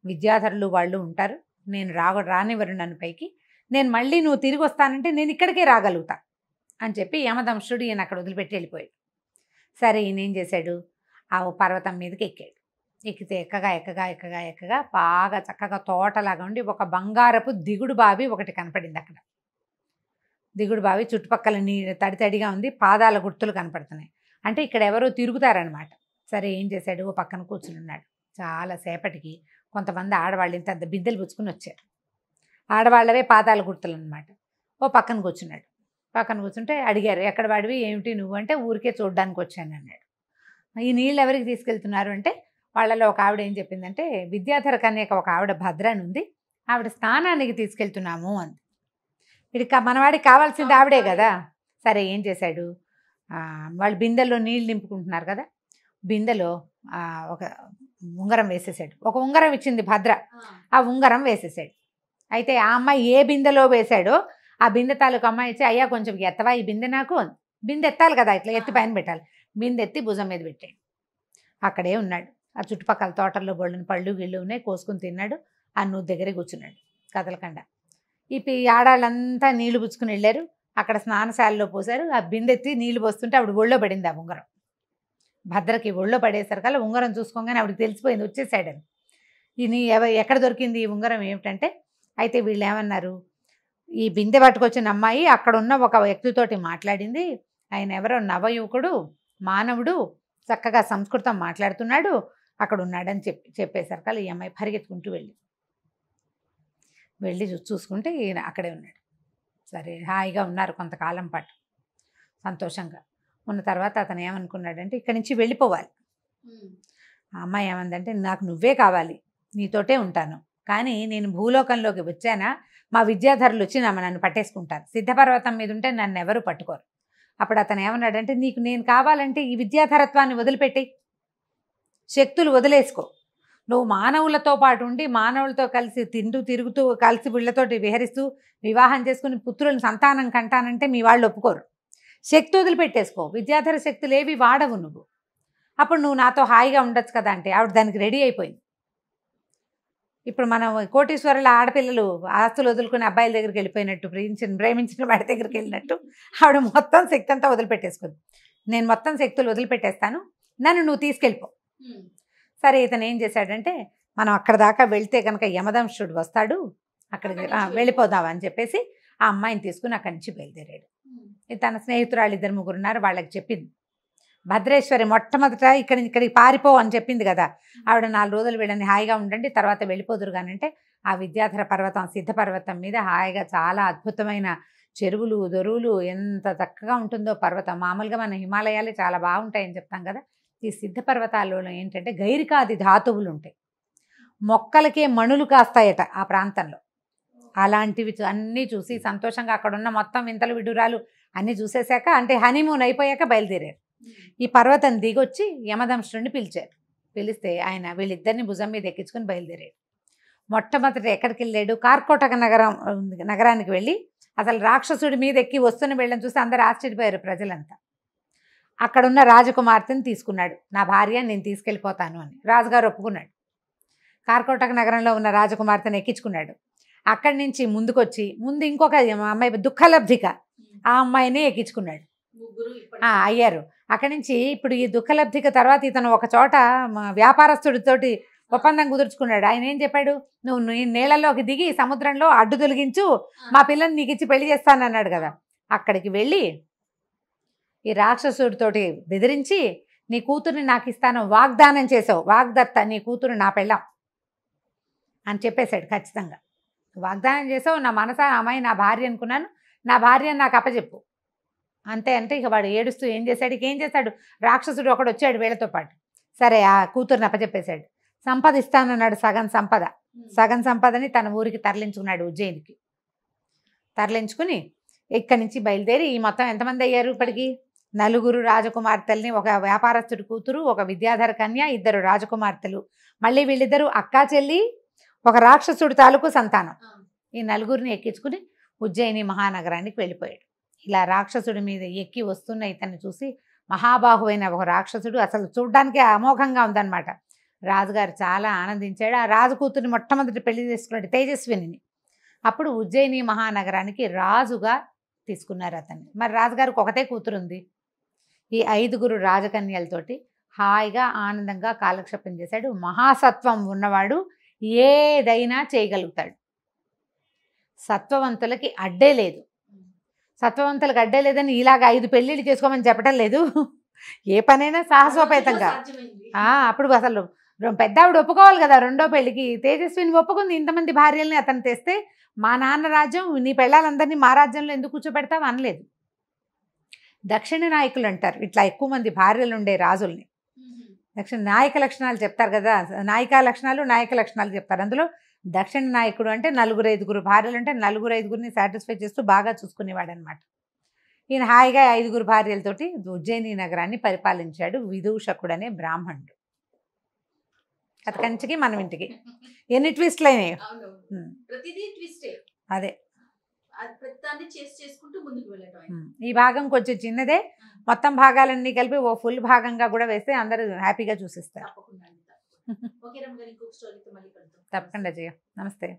విద్యాధరులు వాళ్ళు ఉంటారు, నేను రానివ్వరు నన్ను పైకి, నేను మళ్ళీ నువ్వు తిరిగి వస్తానంటే నేను ఇక్కడికే రాగలుగుతా అని చెప్పి యమదంష్టుడు ఈయన అక్కడ వదిలిపెట్టి వెళ్ళిపోయాడు. సరే ఈయన ఏం చేశాడు, ఆ పర్వతం మీదకి ఎక్కాడు. ఎక్కితే ఎక్కగా బాగా చక్కగా తోటలాగా ఉండి ఒక బంగారపు దిగుడు బావి ఒకటి కనపడింది అక్కడ. దిగుడు బావి చుట్టుపక్కల నీళ్ళు తడితడిగా ఉంది, పాదాల గుర్తులు కనపడుతున్నాయి. అంటే ఇక్కడ ఎవరో తిరుగుతారనమాట. సరే ఏం చేశాడు, ఓ పక్కన కూర్చుని ఉన్నాడు. చాలాసేపటికి కొంతమంది ఆడవాళ్ళు ఇంత బిద్దెలు పుచ్చుకుని వచ్చారు. ఆడవాళ్ళవే పాదాల గుర్తులు అనమాట. ఓ పక్కన కూర్చున్నాడు. పక్కన కూర్చుంటే అడిగారు, ఎక్కడ వాడివి, ఏమిటి నువ్వు అంటే, ఊరికే చూడడానికి వచ్చాను అన్నాడు. ఈ నీళ్ళు ఎవరికి తీసుకెళ్తున్నారు అంటే, వాళ్ళలో ఒక ఆవిడ ఏం చెప్పిందంటే, విద్యాధర కన్యక ఒక ఆవిడ భద్ర అని ఉంది, ఆవిడ స్నానానికి తీసుకెళ్తున్నాము అంది. ఇది మనవాడికి కావాల్సింది ఆవిడే కదా. సరే ఏం చేశాడు, వాళ్ళు బిందెల్లో నీళ్ళు నింపుకుంటున్నారు కదా, బిందెలో ఒక ఉంగరం వేసేసాడు. ఒక ఉంగరం ఇచ్చింది భద్ర, ఆ ఉంగరం వేసేసాడు. అయితే ఆ అమ్మాయి ఏ బిందెలో వేశాడో ఆ బిందె తాలూకు అమ్మాయి ఇచ్చి, అయ్యా కొంచెం ఎత్తవా ఈ బిందె నాకు, బిందె ఎత్తాలి కదా, ఇట్లా ఎత్తి పైన పెట్టాలి. బిందె ఎత్తి భుజం మీద పెట్టాడు. అక్కడే ఉన్నాడు. ఆ చుట్టుపక్కల తోటల్లో బొళ్ళని పళ్ళు గిళ్ళు ఉన్నాయి, కోసుకుని తిన్నాడు. ఆ నూతి దగ్గరే కూర్చున్నాడు కదలకుండా. ఈ ఆడాళ్ళంతా నీళ్లు పుచ్చుకుని వెళ్ళారు. అక్కడ స్నానశాలలో పోసారు. ఆ బిందెత్తి నీళ్లు పోస్తుంటే ఆవిడ ఒళ్ళో పడింది ఆ ఉంగరం. భద్రకి ఒళ్ళో పడేసరికల్లా ఉంగరం చూసుకోగానే ఆవిడకి తెలిసిపోయింది వచ్చేసాడని. ఇది ఎక్కడ దొరికింది ఈ ఉంగరం ఏమిటంటే, అయితే వీళ్ళు ఏమన్నారు, ఈ బిందె పట్టుకొచ్చిన అమ్మాయి అక్కడ ఉన్న ఒక వ్యక్తితోటి మాట్లాడింది, ఆయన ఎవరో నవయువకుడు, మానవుడు, చక్కగా సంస్కృతం మాట్లాడుతున్నాడు, అక్కడ ఉన్నాడని చెప్పేసరికల్లా ఈ అమ్మాయి పరిగెత్తుకుంటూ వెళ్ళి చూసుకుంటే ఈయన అక్కడే ఉన్నాడు. సరే హాయిగా ఉన్నారు కొంతకాలం పాటు సంతోషంగా ఉన్న తర్వాత అతను ఏమనుకున్నాడంటే, ఇక్కడి నుంచి వెళ్ళిపోవాలి. ఆ అమ్మాయి ఏమందంటే, నాకు నువ్వే కావాలి, నీతోటే ఉంటాను, కానీ నేను భూలోకంలోకి వచ్చానా మా విద్యాధరులు వచ్చి నన్ను పట్టేసుకుంటారు, సిద్ధపర్వతం మీద ఉంటే నన్ను ఎవరు పట్టుకోరు. అప్పుడు అతను ఏమన్నాడంటే, నీకు నేను కావాలంటే ఈ విద్యాధరత్వాన్ని వదిలిపెట్టి శక్తులు వదిలేసుకో, నువ్వు మానవులతో పాటు ఉండి మానవులతో కలిసి తిరుగుతూ కలిసి వీళ్ళతోటి విహరిస్తూ వివాహం చేసుకుని పుత్రులను సంతానం కంటానంటే మీ వాళ్ళు ఒప్పుకోరు, శక్తి వదిలిపెట్టేసుకో, విద్యాధర శక్తులు ఏవి వాడవు నువ్వు, అప్పుడు నువ్వు నాతో హాయిగా ఉండొచ్చు కదా అంటే ఆవిడ దానికి రెడీ అయిపోయింది. ఇప్పుడు మనం కోటీశ్వరుల ఆడపిల్లలు ఆస్తులు వదులుకుని అబ్బాయిల దగ్గరికి వెళ్ళిపోయినట్టు, ప్రేమించిన వాడి దగ్గరికి వెళ్ళినట్టు ఆవిడ మొత్తం శక్తి అంతా వదిలిపెట్టేసుకుంది. నేను మొత్తం శక్తులు వదిలిపెట్టేస్తాను, నన్ను నువ్వు తీసుకెళ్ళిపో. సరే ఇతను ఏం చేశాడంటే, మనం అక్కడ దాకా వెళ్తే కనుక యమదంష్టుడు వస్తాడు, అక్కడికి వెళ్ళిపోదాం అని చెప్పేసి ఆ అమ్మాయిని తీసుకుని అక్కడి నుంచి బయలుదేరాడు. తన స్నేహితురాళ్ళు 2-3 ఉన్నారు, వాళ్ళకి చెప్పింది. భద్రేశ్వరి మొట్టమొదట ఇక్కడికి పారిపో అని చెప్పింది కదా, ఆవిడ 4 రోజులు వీళ్ళని హాయిగా ఉండండి తర్వాత వెళ్ళిపోదురు కానంటే, ఆ విద్యాధర పర్వతం సిద్ధపర్వతం మీద హాయిగా చాలా అద్భుతమైన చెరువులు దొరువులు, ఎంత చక్కగా ఉంటుందో పర్వతం. మామూలుగా మన హిమాలయాలే చాలా బాగుంటాయని చెప్తాం కదా, ఈ సిద్ధపర్వతాలలో ఏంటంటే గైరికాది ధాతువులు ఉంటాయి, మొక్కలకే మణులు కాస్తాయట ఆ ప్రాంతంలో. అలాంటివి అన్నీ చూసి సంతోషంగా అక్కడున్న మొత్తం వింతలు విడురాలు అన్నీ చూసేశాక, అంటే హనీమూన్ అయిపోయాక బయలుదేరారు. ఈ పర్వతం దిగొచ్చి యమదంష్టుడిని పిలిచారు. పిలిస్తే ఆయన వీళ్ళిద్దరిని భుజం మీద ఎక్కించుకొని బయలుదేరాడు. మొట్టమొదటి ఎక్కడికి వెళ్ళాడు, కార్కోటక నగరానికి వెళ్ళి అసలు రాక్షసుడి మీద ఎక్కి వస్తున్న వీళ్ళని చూసి అందరూ ఆశ్చర్యపోయారు ప్రజలంతా. అక్కడున్న రాజకుమార్తెని తీసుకున్నాడు, నా భార్య నేను తీసుకెళ్ళిపోతాను అని. రాజుగారు ఒప్పుకున్నాడు. కార్కోటక నగరంలో ఉన్న రాజకుమార్తెను ఎక్కించుకున్నాడు. అక్కడి నుంచి ముందుకొచ్చి ముందు ఇంకొక అమ్మాయి దుఃఖలబ్ధిక, ఆ అమ్మాయిని ఎక్కించుకున్నాడు. అయ్యారు. అక్కడి నుంచి ఇప్పుడు ఈ దుఃఖలబ్ధిక తర్వాత ఇతను ఒక చోట వ్యాపారస్తుడితోటి ఒప్పందం కుదుర్చుకున్నాడు. ఆయన ఏం చెప్పాడు, నువ్వు నీళ్ళలోకి దిగి సముద్రంలో అడ్డు తొలగించు, మా పిల్లని నీకు ఇచ్చి పెళ్లి చేస్తానన్నాడు కదా. అక్కడికి వెళ్ళి ఈ రాక్షసుడితోటి బెదిరించి, నీ కూతుర్ని నాకు ఇస్తాను వాగ్దానం చేసావు, వాగ్దత్త, నీ కూతురు నా పెళ్ళాం అని చెప్పేశాడు. ఖచ్చితంగా వాగ్దానం చేసావు, నా మనసా అమ్మాయి నా భార్య అనుకున్నాను, నా భార్యను నాకు అప్పచెప్పు అంతే అంటే ఇక వాడు ఏడుస్తూ ఏం చేశాడు, ఇక ఏం చేశాడు, రాక్షసుడు ఒకడు వచ్చాడు వీళ్ళతో పాటు. సరే ఆ కూతురుని అప్పచెప్పేశాడు. సంపద ఇస్తానన్నాడు, సగం సంపదని తన ఊరికి తరలించుకున్నాడు, ఉజ్జయినికి. తరలించుకుని ఇక్కడి నుంచి బయలుదేరి ఈ మొత్తం ఎంతమంది అయ్యారు ఇప్పటికి? 4 రాజకుమార్తెల్ని, ఒక వ్యాపారస్తుడి కూతురు, ఒక విద్యాధర కన్య, 2 రాజకుమార్తెలు, మళ్ళీ వీళ్ళిద్దరూ అక్కా చెల్లి, ఒక రాక్షసుడి తాలూకు సంతానం. ఈ 4 ఎక్కించుకుని ఉజ్జయిని మహానగరానికి వెళ్ళిపోయాడు. ఇలా రాక్షసుడి మీద ఎక్కి వస్తున్న ఇతన్ని చూసి మహాబాహువైన ఒక రాక్షసుడు, అసలు చూడ్డానికి అమోఘంగా ఉందన్నమాట. రాజుగారు చాలా ఆనందించాడు. ఆ రాజు కూతురిని మొట్టమొదటి పెళ్లి చేసుకున్నాడు, తేజస్విని. అప్పుడు ఉజ్జయిని మహానగరానికి రాజుగా తీసుకున్నారు అతన్ని. మరి రాజుగారికి ఒకటే కూతురు ఉంది. ఈ 5 రాజకన్యలతోటి హాయిగా ఆనందంగా కాలక్షేపం చేశాడు. మహాసత్వం ఉన్నవాడు ఏదైనా చేయగలుగుతాడు. సత్వవంతులకి అడ్డే లేదు. సత్వవంతులకు అడ్డే లేదని ఇలాగ 5 పెళ్ళిళ్ళు చేసుకోమని చెప్పడం లేదు. ఏ పనైనా సాహసోపేతంగా. అప్పుడు అసలు పెద్ద ఆవిడ ఒప్పుకోవాలి కదా రెండో పెళ్ళికి. తేజస్విని ఒప్పుకుంది. ఇంతమంది భార్యల్ని అతను తెస్తే మా నాన్న రాజ్యం, నీ పెళ్ళాలందరినీ మా రాజ్యంలో ఎందుకు కూర్చోబెడతావు అనలేదు. దక్షిణ నాయకులు అంటారు ఇట్లా ఎక్కువ మంది భార్యలు ఉండే రాజుల్ని. దక్షిణ నాయక లక్షణాలు చెప్తారు కదా, నాయక లక్షణాలు చెప్తారు. అందులో దక్షిణ నాయకుడు అంటే 4-5 భార్యలు అంటే 4-5 సాటిస్ఫై చేస్తూ బాగా చూసుకునేవాడు అనమాట. ఈయన హాయిగా 5 భార్యలతోటి ఉజ్జయిని నగరాన్ని పరిపాలించాడు విదూషకుడు అనే బ్రాహ్మణుడు. కథ కంచికి మనం ఇంటికి ఎన్ని ట్విస్ట్లు అయినాయి. అదే ఈ భాగం కొంచెం చిన్నదే, మొత్తం భాగాలన్నీ కలిపి ఓ ఫుల్ భాగంగా కూడా వేస్తే అందరూ హ్యాపీగా చూసిస్తారు. తప్పకుండా జయ. నమస్తే.